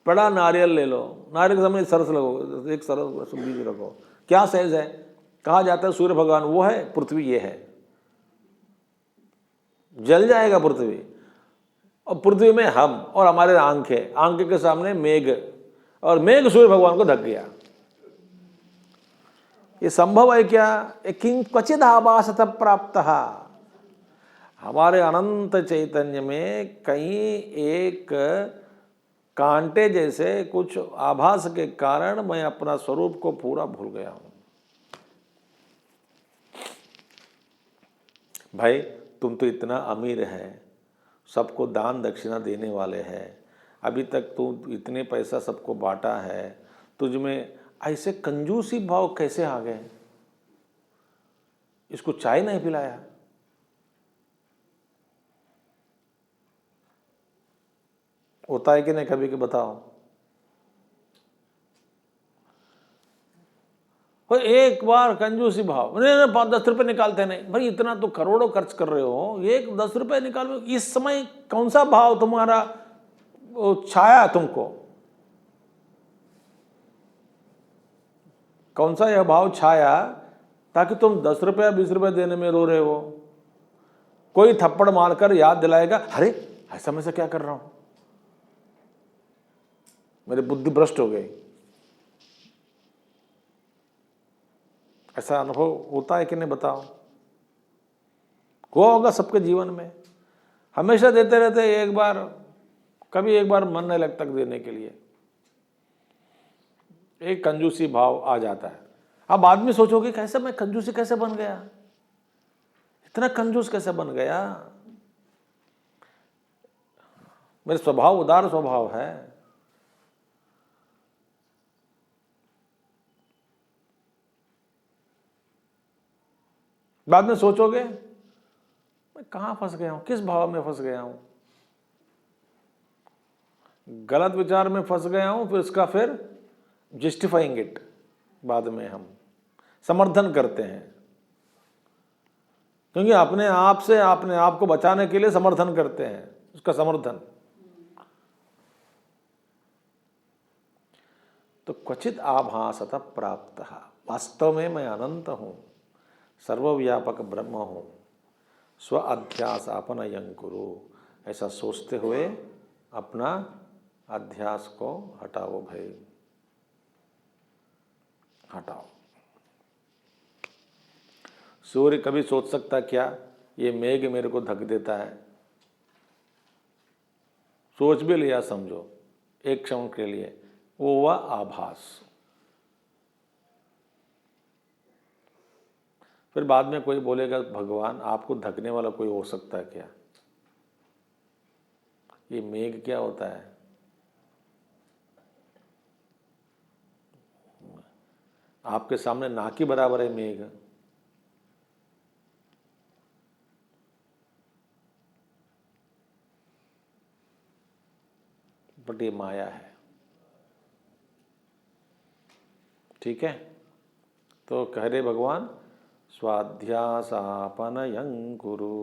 बड़ा नारियल ले लो, नारियल के सामने सरस लगो, एक सरस बीज रखो, क्या साइज है? कहा जाता है सूर्य भगवान वो है, पृथ्वी ये है। जल जाएगा पृथ्वी, और पृथ्वी में हम और हमारे आंखें, आंखें के सामने मेघ, और मेघ सूर्य भगवान को ढक गया। ये संभव है क्या? क्वचित आभासतः प्राप्तः, हमारे अनंत चैतन्य में कहीं एक कांटे जैसे कुछ आभास के कारण मैं अपना स्वरूप को पूरा भूल गया हूं। भाई तुम तो इतना अमीर है, सबको दान दक्षिणा देने वाले हैं, अभी तक तू इतने पैसा सबको बांटा है, तुझ में ऐसे कंजूसी भाव कैसे आ गए? इसको चाय नहीं पिलाया, होता है कि नहीं कभी कि बताओ? और एक बार कंजूसी भाव, नहीं नहीं 5-10 रुपए निकालते नहीं। भाई इतना तो करोड़ों खर्च कर रहे हो, एक 10 रुपए निकाल, इस समय कौन सा भाव तुम्हारा छाया तुमको? कौन सा यह भाव छाया ताकि तुम 10 रुपया 20 रुपए देने में रो रहे हो? कोई थप्पड़ मारकर याद दिलाएगा, अरे ऐसा मैं से क्या कर रहा हूं, मेरी बुद्धि भ्रष्ट हो गई। ऐसा अनुभव होता है कि नहीं बताओ? हुआ होगा सबके जीवन में। हमेशा देते रहते, एक बार कभी एक बार मन नहीं लगता देने के लिए, एक कंजूसी भाव आ जाता है। अब आदमी सोचोगे कैसे मैं कंजूसी कैसे बन गया, इतना कंजूस कैसे बन गया? मेरा स्वभाव उदार स्वभाव है। बाद में सोचोगे मैं कहां फंस गया हूं, किस भाव में फंस गया हूं, गलत विचार में फंस गया हूं। फिर इसका फिर जस्टिफाइंग इट, बाद में हम समर्थन करते हैं, क्योंकि अपने आप से अपने आप को बचाने के लिए समर्थन करते हैं, उसका समर्थन। तो क्वचित आभासत प्राप्त, वास्तव में मैं अनंत हूं, सर्वव्यापक ब्रह्म हूं, स्व अध्यास अपनयं कुरु, ऐसा सोचते हुए अपना अध्यास को हटाओ भाई, हटाओ। सूर्य कभी सोच सकता क्या ये मेघ मेरे को ढक देता है? सोच भी लिया समझो एक क्षण के लिए, वो हुआ आभास। फिर बाद में कोई बोलेगा भगवान आपको ढकने वाला कोई हो सकता है क्या? ये मेघ क्या होता है? आपके सामने ना के बराबर है मेघ। बट ये माया है, ठीक है? तो कह रहे भगवान स्वाध्यासापनयं कुरु,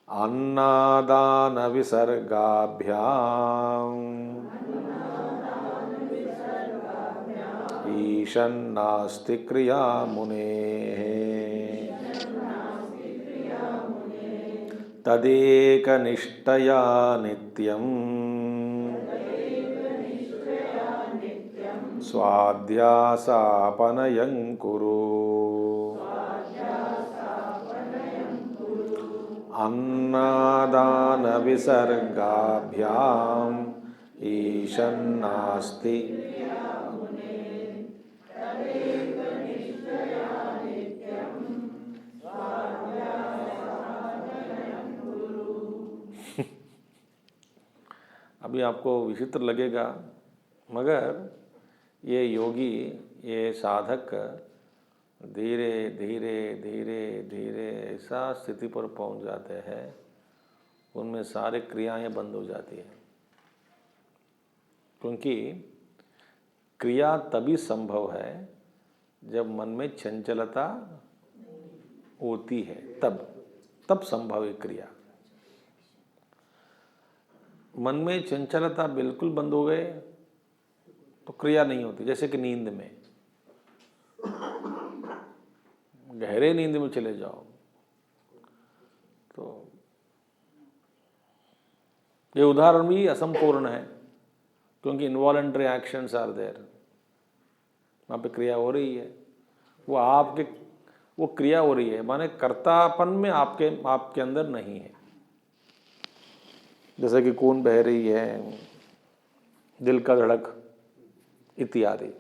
अन्नादान विसर्गाभ्याम ईशन्नास्ति क्रिया मुनेः, तदेकनिष्ठया नित्यम् स्वाध्यासापनयं कुरु, अन्नादान विसर्गाभ्याम ईशन्नास्ति। अभी आपको विचित्र लगेगा, मगर ये योगी, ये साधक धीरे धीरे धीरे धीरे ऐसा स्थिति पर पहुंच जाते हैं, उनमें सारे क्रियाएं बंद हो जाती हैं। क्योंकि क्रिया तभी संभव है जब मन में चंचलता होती है, तब संभव है क्रिया। मन में चंचलता बिल्कुल बंद हो गए तो क्रिया नहीं होती। जैसे कि नींद में, गहरे नींद में चले जाओ तो ये उदाहरण भी असंपूर्ण है, क्योंकि इनवॉलंटरी एक्शंस आर देयर, वहाँ पे क्रिया हो रही है, वो क्रिया हो रही है, माने कर्तापन में आपके अंदर नहीं है। जैसे कि खून बह रही है, दिल का धड़क इत्यादि।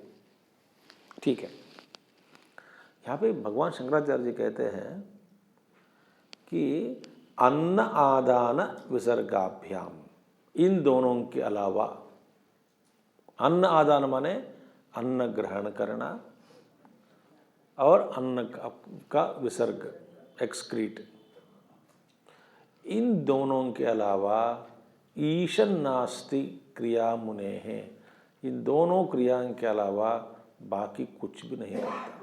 ठीक है, यहाँ पे भगवान शंकराचार्य जी कहते हैं कि अन्न आदान विसर्गाभ्याम, इन दोनों के अलावा, अन्न आदान माने अन्न ग्रहण करना और अन्न का विसर्ग एक्सक्रीट, इन दोनों के अलावा ईशन नास्ति क्रिया मुने हैं, इन दोनों क्रियाओं के अलावा बाकी कुछ भी नहीं करता।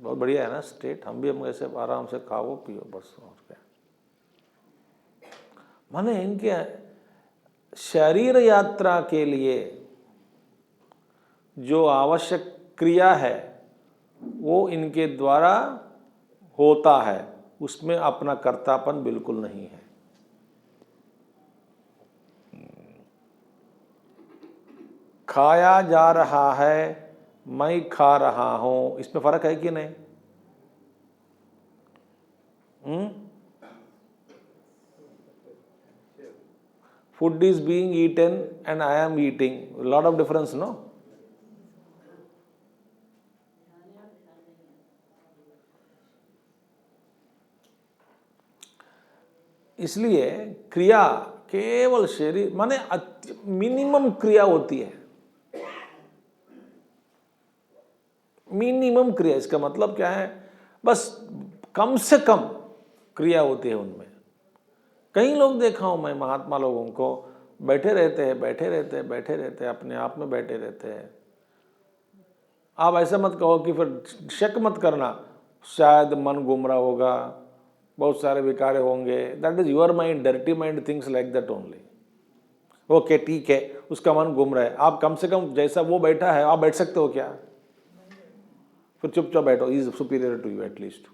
बहुत बढ़िया है ना स्टेट, हम ऐसे आराम से खाओ पियो बस, और क्या। माने इनके शरीर यात्रा के लिए जो आवश्यक क्रिया है वो इनके द्वारा होता है, उसमें अपना कर्तापन बिल्कुल नहीं है। खाया जा रहा है, मैं खा रहा हूं, इसमें फर्क है कि नहीं? Food is being eaten and I am eating, lot of difference no? इसलिए क्रिया केवल शरीर माने मिनिमम क्रिया होती है, मिनिमम क्रिया। इसका मतलब क्या है? बस कम से कम क्रिया होती है उनमें। कई लोग देखा हूं मैं, महात्मा लोगों को, बैठे रहते हैं बैठे रहते हैं बैठे रहते हैं, अपने आप में बैठे रहते हैं। आप ऐसा मत कहो कि फिर शक मत करना, शायद मन घूम रहा होगा, बहुत सारे विकारे होंगे, that is your mind, dirty mind things like that only. Okay ठीक है, उसका मन घूम रहा है, आप कम से कम जैसा वो बैठा है आप बैठ सकते हो क्या? फिर चुपचाप बैठो, is superior to you at least.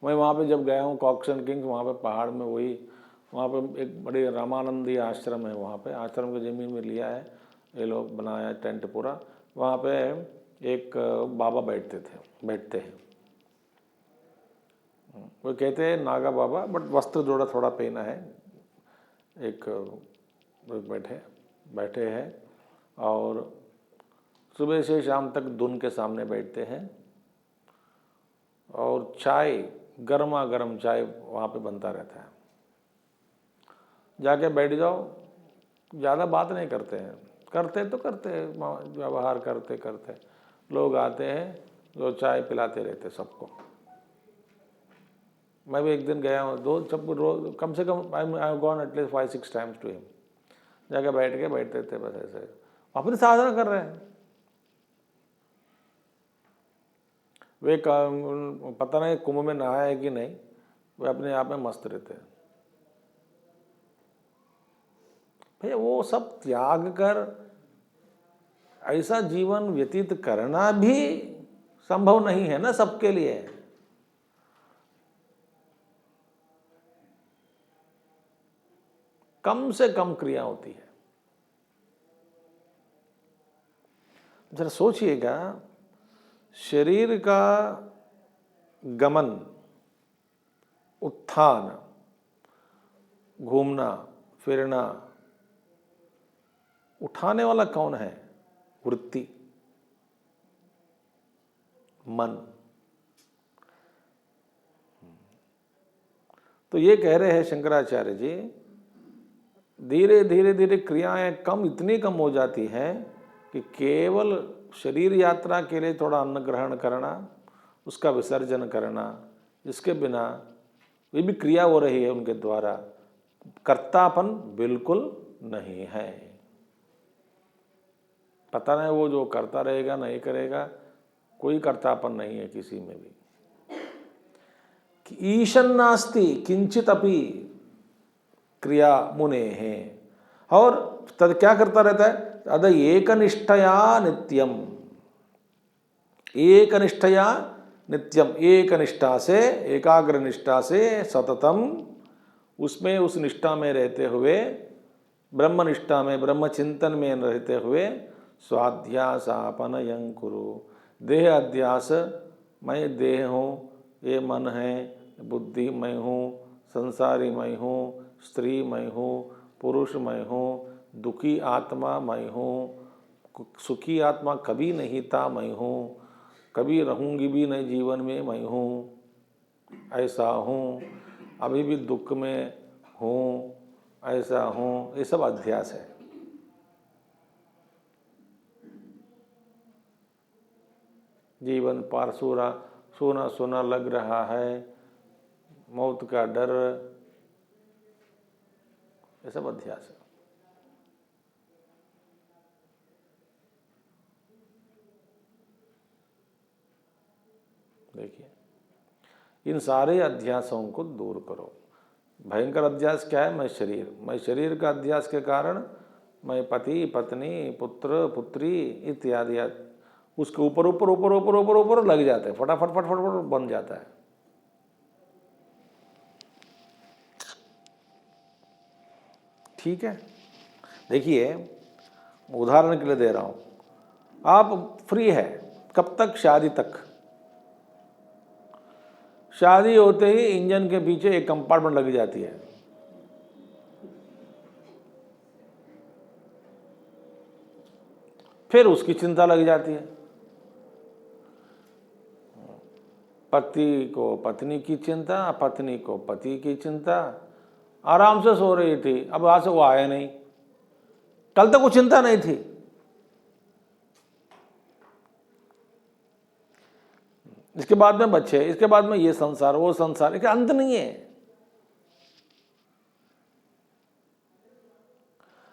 मैं वहाँ पे जब गया हूँ कॉक्सन किंग्स, वहाँ पे पहाड़ में, वहाँ पे एक बड़े रामानंदी आश्रम है, वहाँ पे आश्रम की ज़मीन में लिया है ये लोग, बनाया टेंट पूरा। वहाँ पे एक बाबा बैठते हैं, वो कहते हैं नागा बाबा, बट वस्त्र जोड़ा थोड़ा पहना है, एक बैठे हैं और सुबह से शाम तक धुन के सामने बैठते हैं और चाय, गर्मा गर्म चाय वहाँ पे बनता रहता है। जाके बैठ जाओ, ज़्यादा बात नहीं करते हैं, करते हैं व्यवहार करते करते लोग आते हैं जो चाय पिलाते रहते सबको। मैं भी एक दिन गया हूँ, रोज कम से कम I gone at least 5-6 times to him. जाके बैठते थे बस ऐसे, अपनी साधना कर रहे हैं। वे पता नहीं कुंभ में नहाया है कि नहीं, वे अपने आप में मस्त रहते हैं। भैया वो सब त्याग कर ऐसा जीवन व्यतीत करना भी संभव नहीं है ना सबके लिए। कम से कम क्रिया होती है। जरा सोचिएगा, शरीर का गमन, उत्थान, घूमना फिरना, उठाने वाला कौन है? वृत्ति, मन। तो ये कह रहे हैं शंकराचार्य जी, धीरे धीरे क्रियाएं इतनी कम हो जाती हैं कि केवल शरीर यात्रा के लिए थोड़ा अन्न ग्रहण करना, उसका विसर्जन करना, इसके बिना वे भी क्रिया हो रही है उनके द्वारा, कर्तापन बिल्कुल नहीं है। पता नहीं वो जो करता रहेगा नहीं करेगा, कोई कर्तापन नहीं है किसी में भी। ईशन नास्ति किंचित अपि क्रिया मुने हैं। और तद क्या करता रहता है? अद एकनिष्ठया नित्यम, एकनिष्ठया नित्यम, एक निष्ठा से, एकाग्र निष्ठा से सततम, उसमें उस निष्ठा में रहते हुए, ब्रह्म निष्ठा में, ब्रह्म चिंतन में रहते हुए, स्वाध्यासापनयं कुरु, देह अध्यास, मैं देह हूँ ये मन है, बुद्धि मैं हूँ, संसारी मैं हूँ, स्त्री मैं हूँ, पुरुष मैं हूँ, दुखी आत्मा मैं हूँ, सुखी आत्मा कभी नहीं था मैं हूँ, कभी रहूँगी भी नहीं जीवन में मैं हूँ, ऐसा हूँ, अभी भी दुख में हूँ, ऐसा हूँ, ये सब अध्यास है। जीवन पार सोना सोना लग रहा है, मौत का डर, ये सब अध्यास है। देखिए, इन सारे अध्यासों को दूर करो। भयंकर अध्यास क्या है? मैं शरीर का अध्यास के कारण मैं पति पत्नी पुत्र पुत्री इत्यादि उसके ऊपर ऊपर ऊपर ऊपर ऊपर ऊपर लग जाते हैं, फटाफट फट फट फट बन जाता है। ठीक है, देखिए उदाहरण के लिए दे रहा हूं, आप फ्री है कब तक? शादी तक। शादी होते ही इंजन के पीछे एक कंपार्टमेंट लग जाती है, फिर उसकी चिंता लग जाती है। पति को पत्नी की चिंता, पत्नी को पति की चिंता। आराम से सो रही थी, अब आज से वो आया नहीं, कल तक वो चिंता नहीं थी। इसके बाद में बच्चे, इसके बाद में ये संसार वो संसार, इसका अंत नहीं है।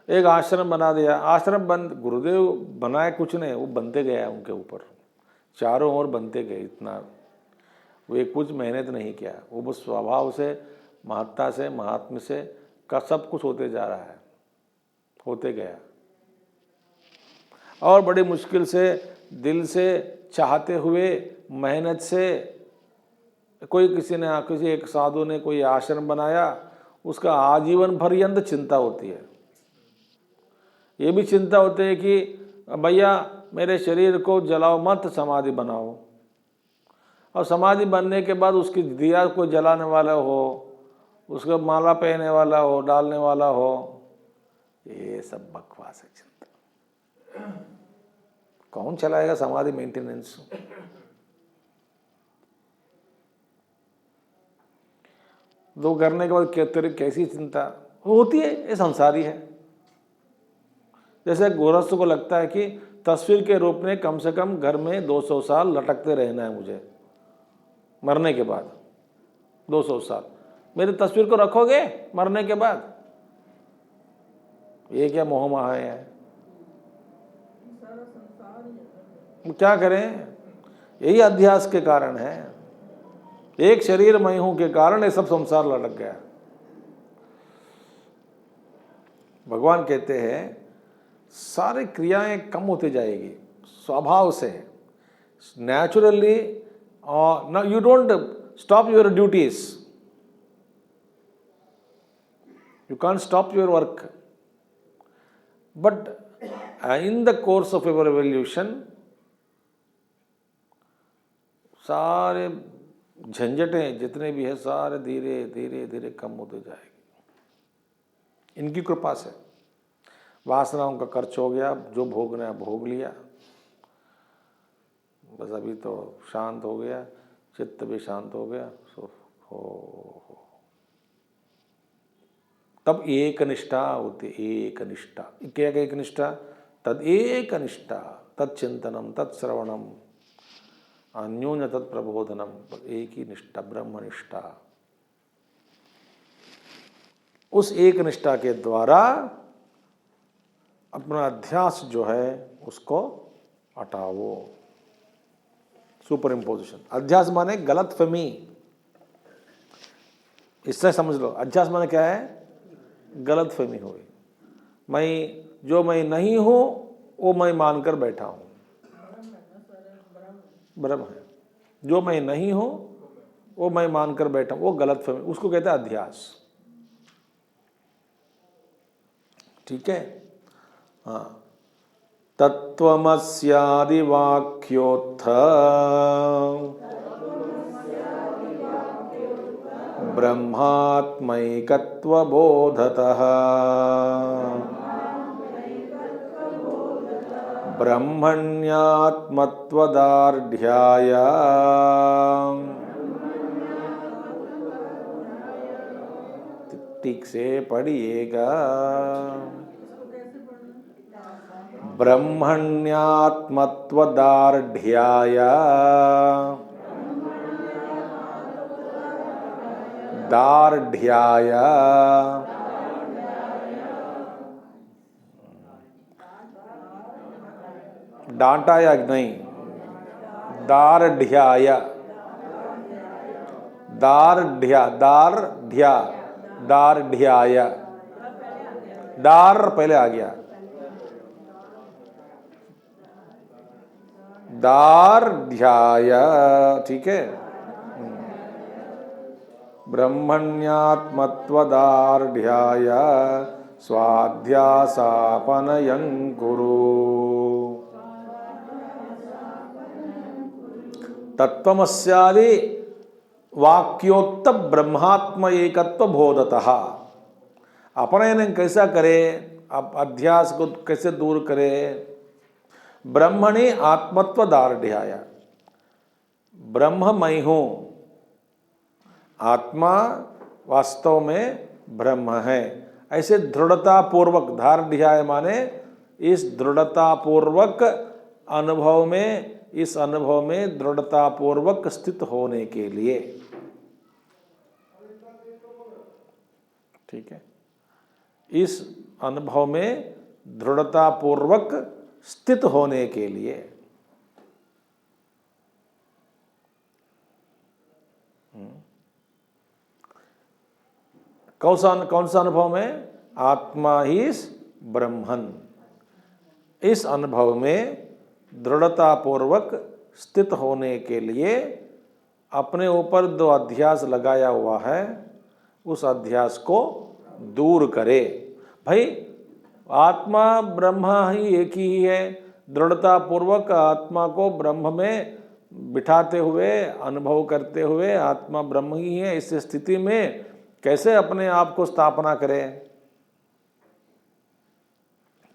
एक आश्रम बना दिया, आश्रम बंद, गुरुदेव बनाए कुछ नहीं, वो बनते गया उनके ऊपर, चारों ओर बनते गए। इतना वो एक कुछ मेहनत नहीं किया, वो बस स्वभाव से, महत्ता से, महात्म्य से का सब कुछ होते जा रहा है, होते गया। और बड़ी मुश्किल से, दिल से, चाहते हुए, मेहनत से किसी एक साधु ने कोई आश्रम बनाया, उसका आजीवन पर्यंत चिंता होती है। ये भी चिंता होती है कि भैया मेरे शरीर को जलाओ मत, समाधि बनाओ। और समाधि बनने के बाद उसकी दिया को जलाने वाला हो, उसको माला पहनने वाला हो, डालने वाला हो, ये सब बकवास है चिंता। कौन चलाएगा समाधि मेंटेनेंस? दो करने के बाद तेरे कैसी चिंता होती है? ये संसारी है। जैसे गृहस्थ को लगता है कि तस्वीर के रूप में कम से कम घर में 200 साल लटकते रहना है मुझे, मरने के बाद 200 साल मेरी तस्वीर को रखोगे मरने के बाद? ये क्या मोह माया है? क्या करें? यही अध्यास के कारण है। एक शरीर मैं हूं के कारण ये सब संसार लटक गया। भगवान कहते हैं सारी क्रियाएं कम होती जाएगी स्वभाव से, naturally. You don't stop your duties, you can't stop your work, but in the course of your evolution सारे झंझटें जितने भी है सारे धीरे धीरे धीरे कम होते जाएंगे इनकी कृपा से। वासनाओं का खर्च हो गया, जो भोगना है भोग लिया, बस अभी तो शांत हो गया, चित्त भी शांत हो गया। हो तब एक निष्ठा होती, एक निष्ठा। क्या एक निष्ठा? तद एक निष्ठा, तत्चिंतनम, तत्श्रवणम, अन्योन्य तत्प्रबोधनम, एक ही निष्ठा, ब्रह्मनिष्ठा। उस एक निष्ठा के द्वारा अपना अध्यास जो है उसको हटाओ। Super imposition. अध्यास माने गलत फहमी, इससे समझ लो। अध्यास माने क्या है? गलत फहमी हुई। जो मैं नहीं हूं वो मैं मानकर बैठा हूं, ब्रह्म है। जो मैं नहीं हूं वो मैं मानकर बैठा हूं, वो गलत फहमी, उसको कहते हैं अध्यास। ठीक है, हाँ। तत्त्वमस्यादि वाक्योत्थ ब्रह्मात्मैकत्वबोधतः ब्रह्मण्यात्मत्वदार्ढ्याय ठीक से पढ़िएगा। ब्रह्मण्यात्मत्वदार्ढ्याय दार्ढ्याय डांटा या नहीं, दार्ढ्याय दार्ढ्या दार्ढ्या दार्ढ्याय दार पहले आ गया, दार्ढ्याय ठीक है। ब्रह्मण्यात्मत्वदार्ढ्याय स्वाध्यासापनयं कुरु। तत्वमस्यादि वाक्योक्त ब्रह्मात्म एकत्व बोधतः। अपनयन कैसा करे, आप अध्यास को कैसे दूर करे। ब्रह्मणि आत्मत्व दार्ढ्याय, ब्रह्म मैं हूँ, आत्मा वास्तव में ब्रह्म है, ऐसे दृढ़ता पूर्वक, दार्ढ्याय माने इस दृढ़ता पूर्वक अनुभव में, इस अनुभव में दृढ़ता पूर्वक स्थित होने के लिए, ठीक है, इस अनुभव में दृढ़ता पूर्वक स्थित होने के लिए। कौन सा अनुभव में, आत्मा ही ब्रह्मन, इस अनुभव में दृढ़ता पूर्वक स्थित होने के लिए अपने ऊपर दो अध्यास लगाया हुआ है, उस अध्यास को दूर करे। भाई आत्मा ब्रह्म ही एक ही है, दृढ़ता पूर्वक आत्मा को ब्रह्म में बिठाते हुए, अनुभव करते हुए आत्मा ब्रह्म ही है, इस स्थिति में कैसे अपने आप को स्थापना करें।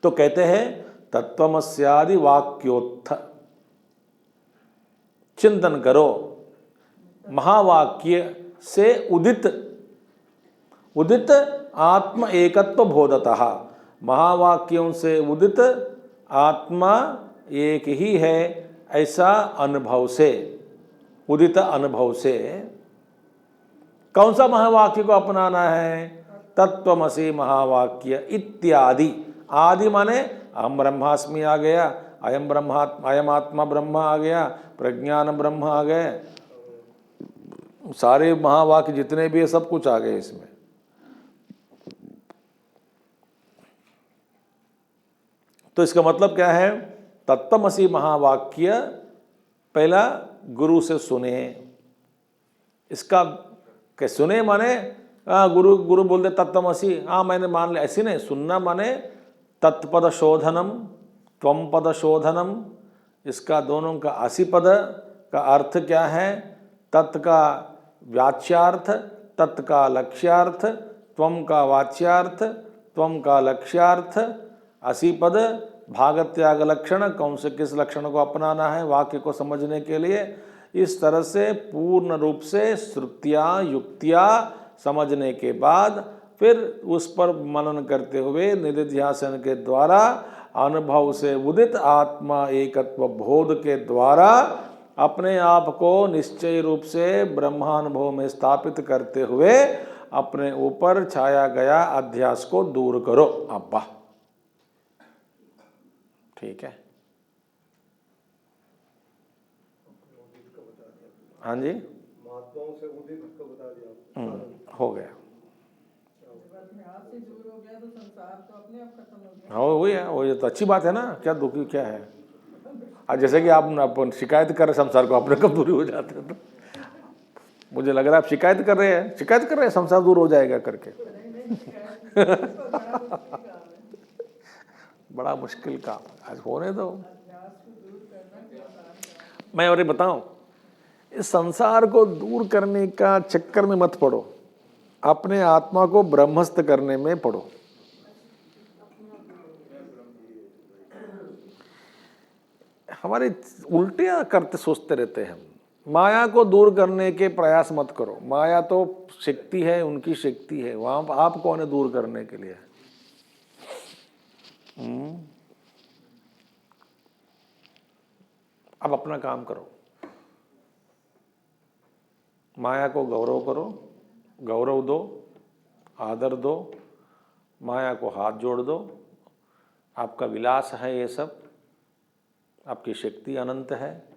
तो कहते हैं तत्वमस्यादि वाक्योत्थ, चिंतन करो, महावाक्य से उदित आत्म एकत्व बोधतः, महावाक्यों से उदित आत्मा एक ही है ऐसा अनुभव से, उदित अनुभव से। कौन सा महावाक्य को अपनाना है, तत्वमसि महावाक्य इत्यादि। आदि माने अहम ब्रह्मास्मि आ गया, अयम आत्मा ब्रह्म आ गया, प्रज्ञान ब्रह्म आ गए, सारे महावाक्य जितने भी है सब कुछ आ गए इसमें। तो इसका मतलब क्या है, तत्वमसि महावाक्य पहला गुरु से सुने, इसका क्या सुने माने गुरु बोलते तत्वमसि, हाँ मैंने मान लिया, ऐसी नहीं। सुनना माने तत्पद शोधनम, त्वम पद शोधनम, इसका दोनों का असी पद का अर्थ क्या है, तत् का वाच्यार्थ, तत् का लक्ष्यार्थ, त्वम का वाच्यार्थ, त्वम का लक्ष्यार्थ, असी पद भागत्याग लक्षण, कौन से किस लक्षण को अपनाना है वाक्य को समझने के लिए। इस तरह से पूर्ण रूप से श्रुतियाँ युक्तियाँ समझने के बाद फिर उस पर मनन करते हुए निधिध्यासन के द्वारा अनुभव से उदित आत्मा एकत्व बोध के द्वारा अपने आप को निश्चय रूप से ब्रह्मानुभव में स्थापित करते हुए अपने ऊपर छाया गया अध्यास को दूर करो। अब्बा ठीक है, हाँ जी,
महात्माओं से उदित को बता दिया,
हो गया,
तो संसार तो अपने आप खत्म हो गया।
हाँ वही है, वही तो अच्छी बात है ना, क्या दुखी क्या है। आज जैसे कि आप शिकायत कर रहे संसार को, अपने कब दूरी हो जाते हैं। तो मुझे लग रहा है आप शिकायत कर रहे हैं संसार दूर हो जाएगा करके। बड़ा मुश्किल काम आज होने दो। मैं और बताऊं, इस संसार को दूर करने का चक्कर में मत पड़ो। अपने आत्मा को ब्रह्मस्थ करने में पड़ो। हमारे उल्टे करते सोचते रहते हैं हम। माया को दूर करने के प्रयास मत करो। माया तो शक्ति है, उनकी शक्ति है, वहां आप कौन है दूर करने के लिए? अब अपना काम करो। माया को गौरव करो, गौरव दो, आदर दो, माया को हाथ जोड़ दो। आपका विलास है ये सब, आपकी शक्ति अनंत है,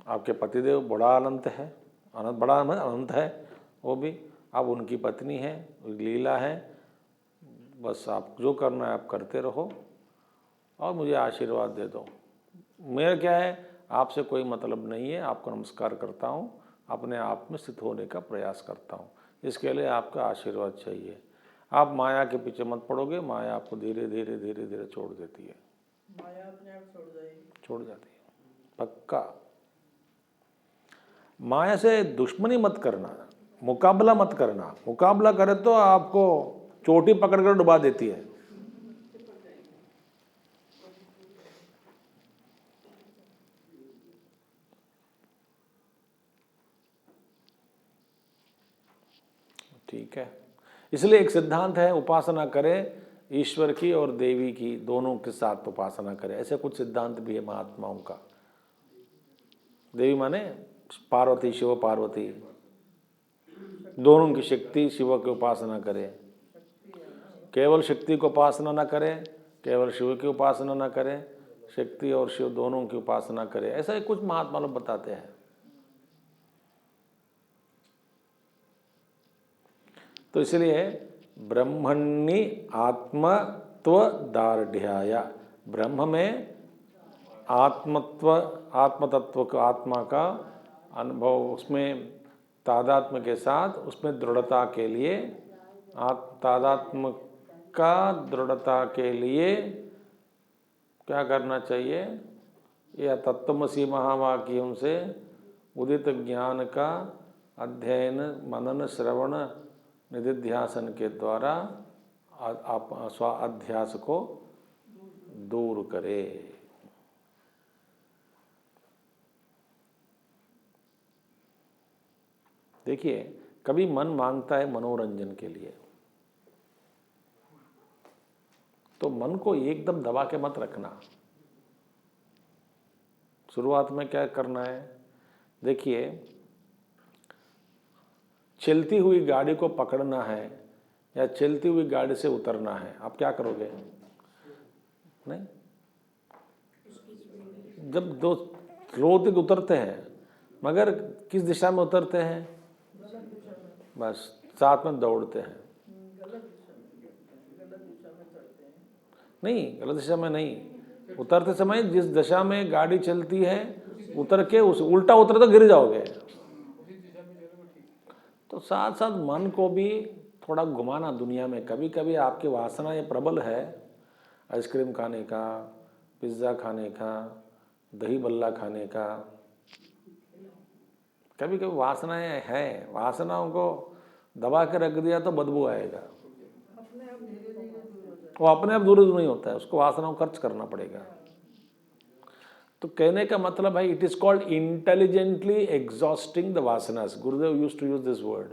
आपके पतिदेव बड़ा अनंत है, अनंत बड़ा अनंत है वो भी। आप उनकी पत्नी है, लीला है। बस आप जो करना है आप करते रहो और मुझे आशीर्वाद दे दो। मेरा क्या है, आपसे कोई मतलब नहीं है। आपको नमस्कार करता हूँ, अपने आप में स्थित होने का प्रयास करता हूँ। इसके लिए आपका आशीर्वाद चाहिए। आप माया के पीछे मत पड़ोगे। माया आपको धीरे धीरे धीरे धीरे छोड़ देती है।
माया अपने आप
छोड़ जाती है पक्का। माया से दुश्मनी मत करना, मुकाबला मत करना। मुकाबला करे तो आपको चोटी पकड़कर डुबा देती है। ठीक है, इसलिए एक सिद्धांत है, उपासना करें ईश्वर की और देवी की, दोनों के साथ उपासना करें। ऐसे कुछ सिद्धांत भी है महात्माओं का। देवी माने पार्वती, शिव पार्वती, दोनों की शक्ति। शिव की उपासना करें, केवल शक्ति को उपासना न करें, केवल शिव की उपासना न करें, शक्ति और शिव दोनों की उपासना करें। ऐसा ही कुछ महात्मा लोग बताते हैं। तो इसलिए ब्रह्मणि आत्मत्वदार्ढ्याय, ब्रह्म में आत्मत्व, आत्मतत्व का, आत्मा का अनुभव, उसमें तादात्म्य के साथ, उसमें दृढ़ता के लिए, तादात्म्य का दृढ़ता के लिए क्या करना चाहिए? यह तत्त्वमसि महावाक्यों से उदित ज्ञान का अध्ययन, मनन, श्रवण, निधिध्यासन के द्वारा आप स्वाध्यास को दूर करे। देखिए, कभी मन मांगता है मनोरंजन के लिए, तो मन को एकदम दबा के मत रखना। शुरुआत में क्या करना है? देखिए, चलती हुई गाड़ी को पकड़ना है या चलती हुई गाड़ी से उतरना है, आप क्या करोगे? नहीं, जब दो लोग उतरते हैं, मगर किस दिशा में उतरते हैं? बस साथ में दौड़ते हैं। नहीं, गलत दिशा में नहीं, उतरते समय जिस दिशा में गाड़ी चलती है उतर के उस उल्टा उतर तो गिर जाओगे। तो साथ साथ मन को भी थोड़ा घुमाना दुनिया में। कभी कभी आपकी वासना ये प्रबल है, आइसक्रीम खाने का, पिज्ज़ा खाने का, दही बल्ला खाने का, कभी कभी वासनाएं हैं। वासनाओं को दबा के रख दिया तो बदबू आएगा, वो अपने आप दूर नहीं होता है, उसको वासनाओं खर्च करना पड़ेगा। तो कहने का मतलब है, it is called intelligently exhausting the vasanas. Gurudev used to use this word.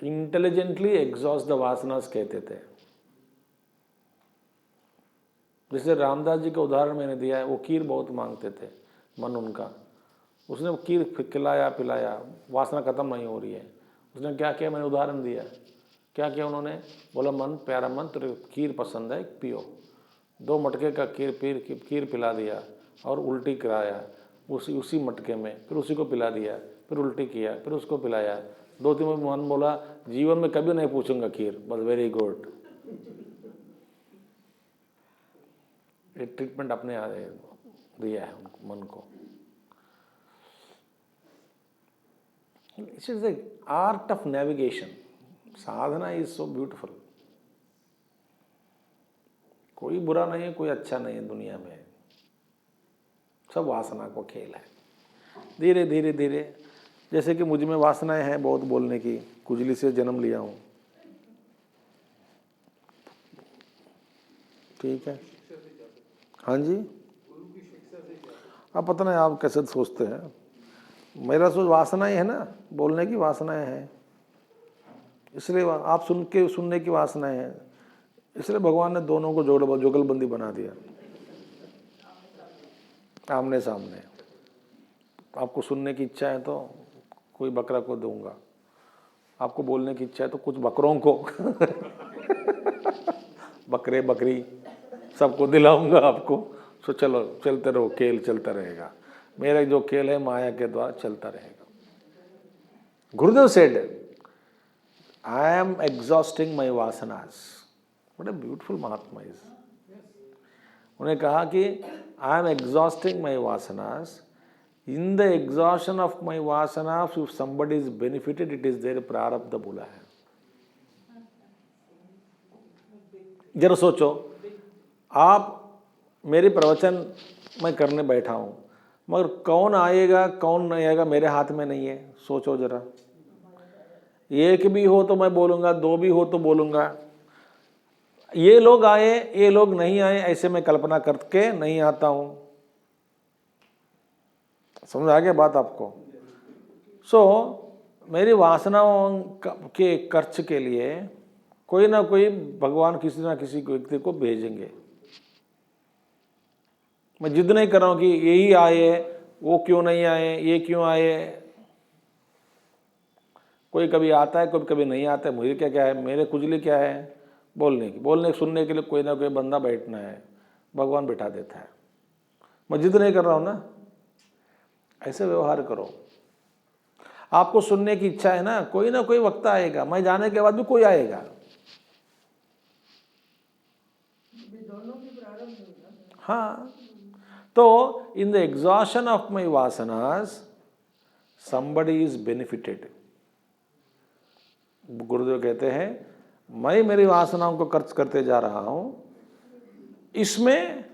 Intelligently exhaust the vasanas कहते थे। जैसे रामदास जी का उदाहरण मैंने दिया है, वो खीर बहुत मांगते थे, मन उनका, उसने वो खीर खिलाया पिलाया, वासना खत्म नहीं हो रही है। उसने क्या किया, मैंने उदाहरण दिया, क्या किया उन्होंने? बोला, मन प्यारा मन, तेरे खीर पसंद है, पियो। 2 मटके का खीर पिला दिया और उल्टी कराया उसी मटके में, फिर उसी को पिला दिया, फिर उल्टी किया, फिर उसको पिलाया। 2-3 मन बोला, जीवन में कभी नहीं पूछूंगा खीर, बस वेरी गुड। ये ट्रीटमेंट अपने दिया है उनको, मन को। It is the art of navigation. Sadhana is so beautiful. कोई बुरा नहीं है, कोई अच्छा नहीं है दुनिया में, सब वासना को खेल है। धीरे धीरे धीरे, जैसे कि मुझ में वासनाएं हैं बहुत बोलने की, खुजली से जन्म लिया हूँ, ठीक है। हाँ जी, अब पता नहीं आप कैसे सोचते हैं, मेरा सोच वासनाएं है ना, बोलने की वासनाएं हैं, इसलिए आप सुनने की वासनाएं हैं, इसलिए भगवान ने दोनों को जुगलबंदी बना दिया, आमने सामने। आपको सुनने की इच्छा है तो कोई बकरा को दूंगा, आपको बोलने की इच्छा है तो कुछ बकरों को बकरे बकरी सबको दिलाऊंगा आपको। सो चलो चलते रहो, खेल चलता रहेगा, मेरा जो खेल है माया के द्वारा चलता रहेगा। Gurudev said, I am exhausting my vasanas. What a beautiful mahatma is. उन्हें कहा कि I am exhausting my vasanas, in the exhaustion of my vasanas if somebody is benefited it is there prarabdha बोला है। जरा सोचो, आप मेरे प्रवचन मैं करने बैठा हूँ, मगर कौन आएगा कौन नहीं आएगा मेरे हाथ में नहीं है। सोचो जरा, एक भी हो तो मैं बोलूँगा, दो भी हो तो बोलूँगा, ये लोग आए ये लोग नहीं आए ऐसे मैं कल्पना करके नहीं आता हूँ। समझ आ गया बात आपको? मेरी वासनाओं के खर्च के लिए कोई ना कोई भगवान किसी ना किसी व्यक्ति को भेजेंगे। मैं जिद नहीं कर रहा हूँ कि यही आए, वो क्यों नहीं आए, ये क्यों आए। कोई कभी आता है, कभी कभी नहीं आता है। मुझे क्या है, मेरे खुजली क्या है, बोलने सुनने के लिए कोई ना कोई बंदा बैठना है, भगवान बैठा देता है। मैं जिद नहीं कर रहा हूँ ना, ऐसे व्यवहार करो। आपको सुनने की इच्छा है ना कोई वक्त आएगा, मैं जाने के बाद भी कोई आएगा। हाँ, तो इन the exhaustion of my वासनास somebody is benefited। गुरुदेव कहते हैं मैं मेरी वासनाओं को खर्च करते जा रहा हूं, इसमें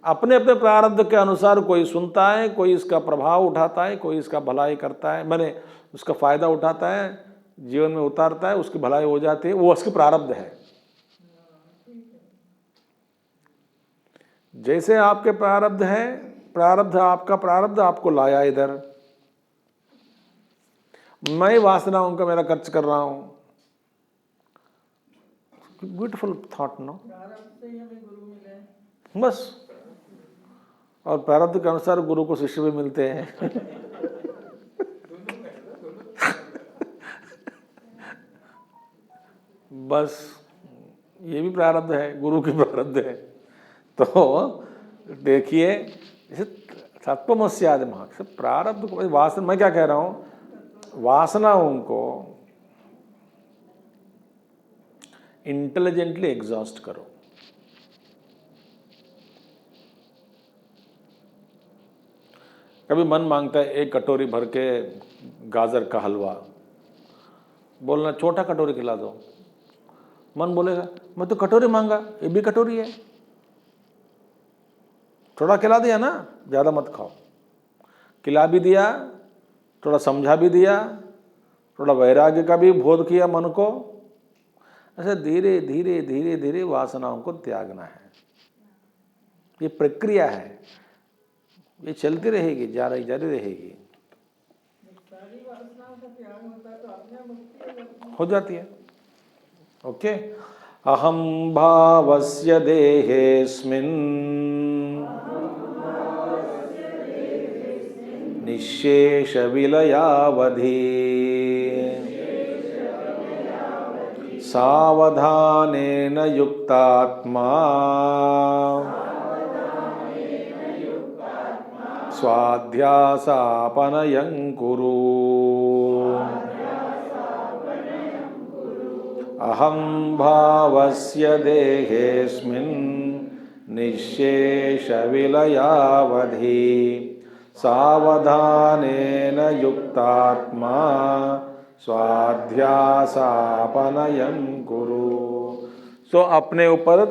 अपने अपने प्रारब्ध के अनुसार कोई सुनता है, कोई इसका प्रभाव उठाता है, कोई इसका भलाई करता है, मैंने उसका फायदा उठाता है, जीवन में उतारता है, उसकी भलाई हो जाती है, वो उसकी प्रारब्ध है। जैसे आपके प्रारब्ध है, आपका प्रारब्ध आपको लाया इधर, मैं वासनाओं का मेरा खर्च कर रहा हूं। ब्यूटीफुल थॉट नो, बस। और प्रारब्ध के अनुसार गुरु को शिष्य भी मिलते हैं। बस ये भी प्रारब्ध है, गुरु की प्रारब्ध है। तो देखिए, सत्वमस्यादि महाक प्रारब्ध को, वासना, मैं क्या कह रहा हूं, वासनाओं को इंटेलिजेंटली एग्जॉस्ट करो। कभी मन मांगता है एक कटोरी भर के गाजर का हलवा, बोलना छोटा कटोरी खिला दो। मन बोलेगा मैं तो कटोरी मांगा, ये भी कटोरी है, थोड़ा खिला दिया ना, ज़्यादा मत खाओ। खिला भी दिया, थोड़ा समझा भी दिया, थोड़ा वैराग्य का भी बोध किया मन को। ऐसे धीरे धीरे धीरे धीरे वासनाओं को त्यागना है। ये प्रक्रिया है, ये चलती रहेगी, जारी रहेगी, हो जाती है। ओके, अहम भावस्य देहेस्मिन् निःशेष विलयावधि सावधानेन युक्तात्मा स्वाध्यासापनयं कुरु। अहं भावस्य देहेस्मिन् निःशेष विलयावधि सावधानेन युक्तात्मा स्वाध्यासापनयं कुरु। सो अपने ऊपर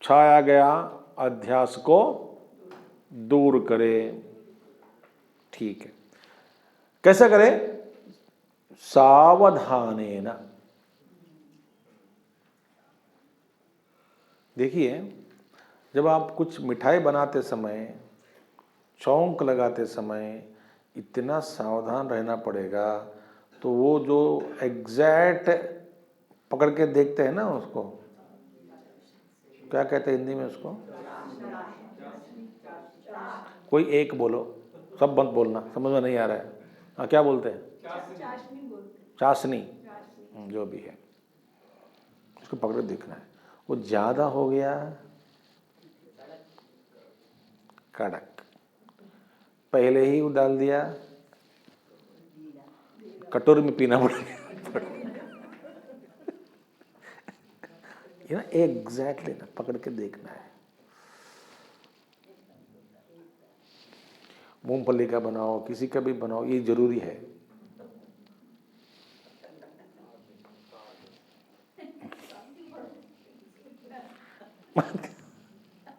छाया गया अध्यास को दूर करे, ठीक है, कैसा करें? सावधानेन। देखिए, जब आप कुछ मिठाई बनाते समय, चौंक लगाते समय इतना सावधान रहना पड़ेगा, तो वो जो एग्जैक्ट पकड़ के देखते हैं ना, उसको क्या कहते हैं हिंदी में उसको? कोई एक बोलो, सब मत बोलना, समझ में नहीं आ रहा है। हाँ, क्या बोलते हैं? चाशनी। जो भी है उसको पकड़ के देखना है। वो ज़्यादा हो गया कड़क, पहले ही वो डाल दिया कटोरी में पीना पड़ेगा। ये ना एग्जैक्टली ना पकड़ के देखना है। मूंगफली का बनाओ, किसी का भी बनाओ, ये जरूरी है।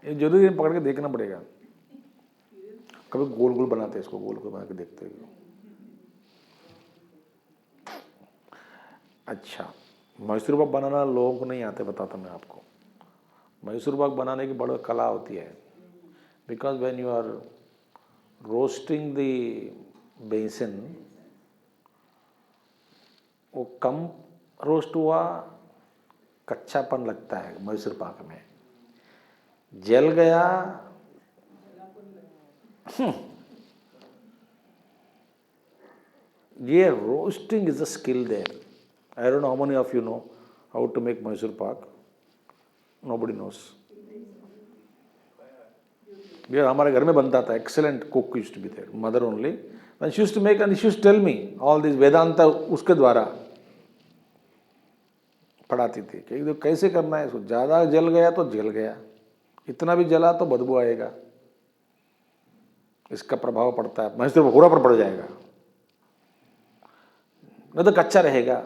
ये जरूरी है, पकड़ के देखना पड़ेगा। कभी गोल गोल बनाते हैं इसको, गोल गोल बना के देखते हैं। अच्छा, मैसूर पाक बनाना लोगों को नहीं आते, बताता मैं आपको। मैसूर पाक बनाने की बड़ी कला होती है। Because when you are roasting the besan, वो कम रोस्ट हुआ, कच्चापन लगता है मैसूर पाक में। जल गया, ये roasting is a skill there. I don't know how many of you know how to make Mysore pak. Nobody knows. ये हमारे घर में बनता था। Excellent cook used to be there, mother only. When she used to make and she used to tell me all this Vedanta, उसके द्वारा पढ़ाती थी कि कैसे करना है इसको। ज़्यादा जल गया तो जल गया, इतना भी जला तो बदबू आएगा, इसका प्रभाव पड़ता है। मैसूर पूरा पर पड़ जाएगा, नहीं तो कच्चा रहेगा।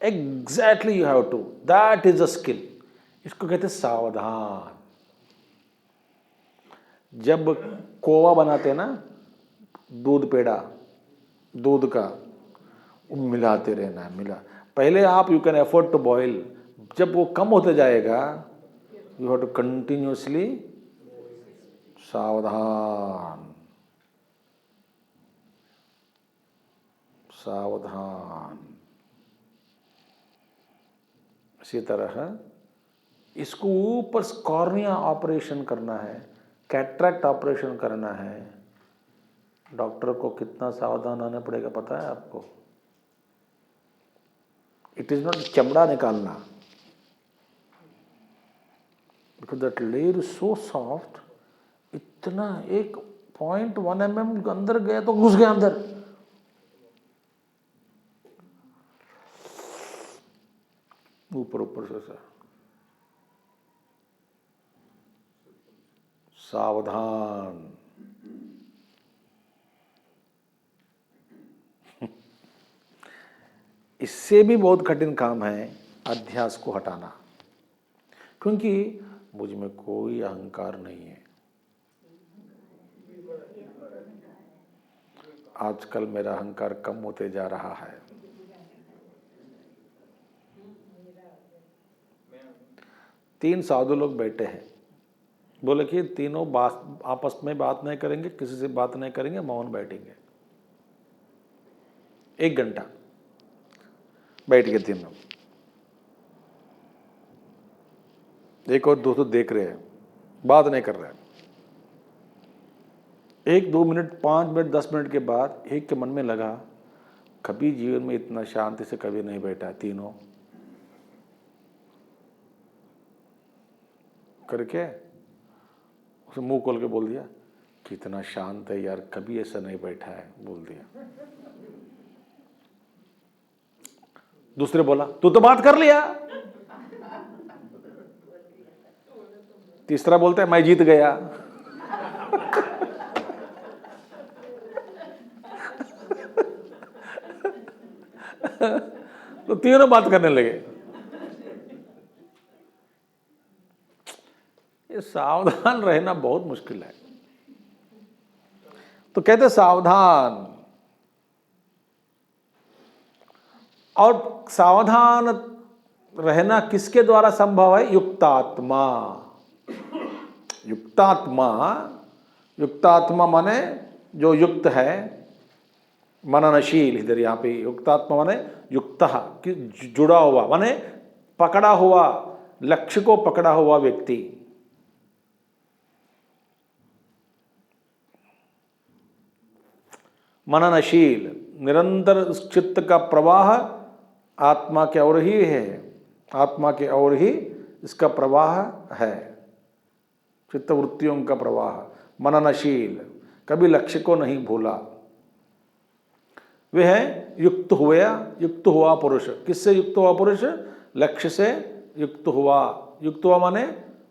Exactly you have to, that is a skill. इसको कहते हैं सावधान। जब कोवा बनाते हैं ना, दूध पेड़ा, दूध का, वो मिलाते रहना है। पहले आप you can afford to boil, जब वो कम होते जाएगा यू हैव टू कंटिन्यूसली सावधान सावधान। इसी तरह इसको ऊपर कॉर्निया ऑपरेशन करना है, कैटरैक्ट ऑपरेशन करना है, डॉक्टर को कितना सावधान होना पड़ेगा पता है आपको? इट इज नॉट चमड़ा निकालना, because that layer is so soft. इतना 1.1 mm अंदर गया तो घुस गया अंदर। ऊपर ऊपर से सावधान। इससे भी बहुत कठिन काम है अध्यास को हटाना, क्योंकि मुझ में कोई अहंकार नहीं है। आजकल मेरा अहंकार कम होते जा रहा है। तीन साधु लोग बैठे हैं, बोले कि तीनों आपस में बात नहीं करेंगे, किसी से बात नहीं करेंगे, मौन बैठेंगे। 1 घंटा बैठ गए तीनों। एक और दो तो देख रहे हैं, बात नहीं कर रहे हैं। 1, 2 मिनट, 5 मिनट, 10 मिनट के बाद एक के मन में लगा, कभी जीवन में इतना शांति से कभी नहीं बैठा। तीनों करके उसे मुंह खोल के बोल दिया, कितना शांत है यार, कभी ऐसा नहीं बैठा है, बोल दिया। दूसरे बोला, तू तो बात कर लिया। तीसरा बोलता है, मैं जीत गया। तो तीनों बात करने लगे। ये सावधान रहना बहुत मुश्किल है। तो कहते सावधान। और सावधान रहना किसके द्वारा संभव है? युक्तात्मा। युक्तात्मा, युक्तात्मा माने जो युक्त है, मननशील। इधर यहाँ पे युक्तात्मा माने युक्त, जुड़ा हुआ माने पकड़ा हुआ, लक्ष्य को पकड़ा हुआ व्यक्ति। मननशील, निरंतर उस चित्त का प्रवाह आत्मा के ओर ही है, आत्मा के ओर ही इसका प्रवाह है, चित्तवृत्तियों का प्रवाह। मननशील, कभी लक्ष्य को नहीं भूला। वे है युक्त हुआ पुरुष। किससे युक्त हुआ पुरुष? लक्ष्य से युक्त हुआ। युक्त हुआ माने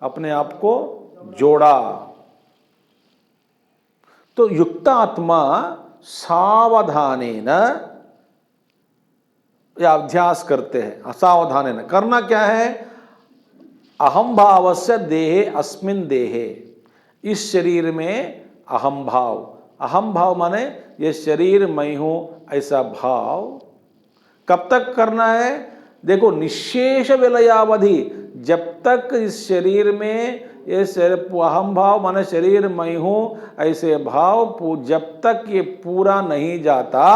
अपने आप को जोड़ा। तो युक्त आत्मा सावधानेन या अभ्यास करते हैं। असावधानेन करना क्या है? अहम भावस्य देहे अस्मिन देहे, इस शरीर में अहम भाव। अहम भाव माने ये शरीर मैं हूं ऐसा भाव। कब तक करना है? देखो, निशेष विलयावधि, जब तक इस शरीर में ये अहम भाव माने शरीर मैं हूं ऐसे भाव जब तक ये पूरा नहीं जाता,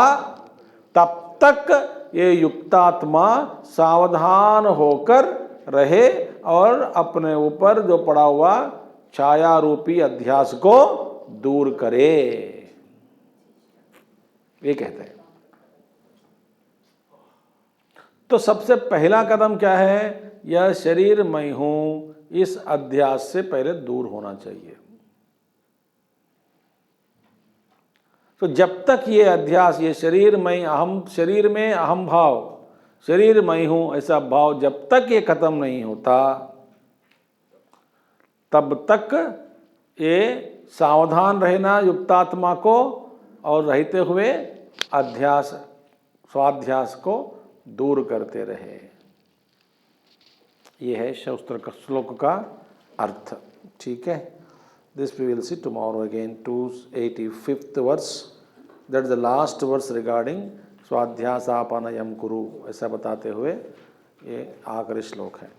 तब तक ये युक्तात्मा सावधान होकर रहे और अपने ऊपर जो पड़ा हुआ छाया रूपी अध्यास को दूर करे। ये कहते हैं। तो सबसे पहला कदम क्या है? यह शरीर मैं हूं, इस अध्यास से पहले दूर होना चाहिए। तो जब तक ये अध्यास, ये शरीर मैं, अहम, शरीर में अहम भाव, शरीर मैं हूं ऐसा भाव जब तक ये खत्म नहीं होता, तब तक ये सावधान रहना युक्तात्मा को और रहते हुए अध्यास, स्वाध्यास को दूर करते रहे। ये है शास्त्र का श्लोक का अर्थ। ठीक है, this we will see tomorrow again. 285th verse, that is the last verse regarding स्वाध्यासापनयम कुरु, ऐसा बताते हुए ये आखिरी श्लोक है।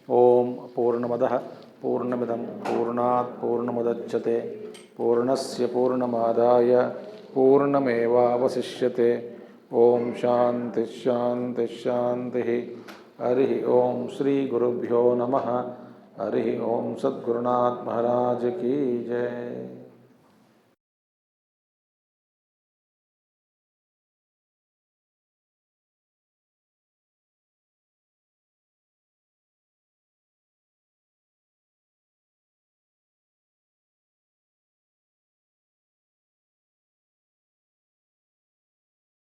ओम पूर्णमदः पूर्णमिदं पूर्णात् पूर्णमुदच्यते पूर्णस्य पूर्णमादाय पूर्णमेवावशिष्यते। ओम शांति शांति शांति। हरि ओम श्री गुरुभ्यो नमः। हरि ओम सद्गुरुनाथ महाराज की जय।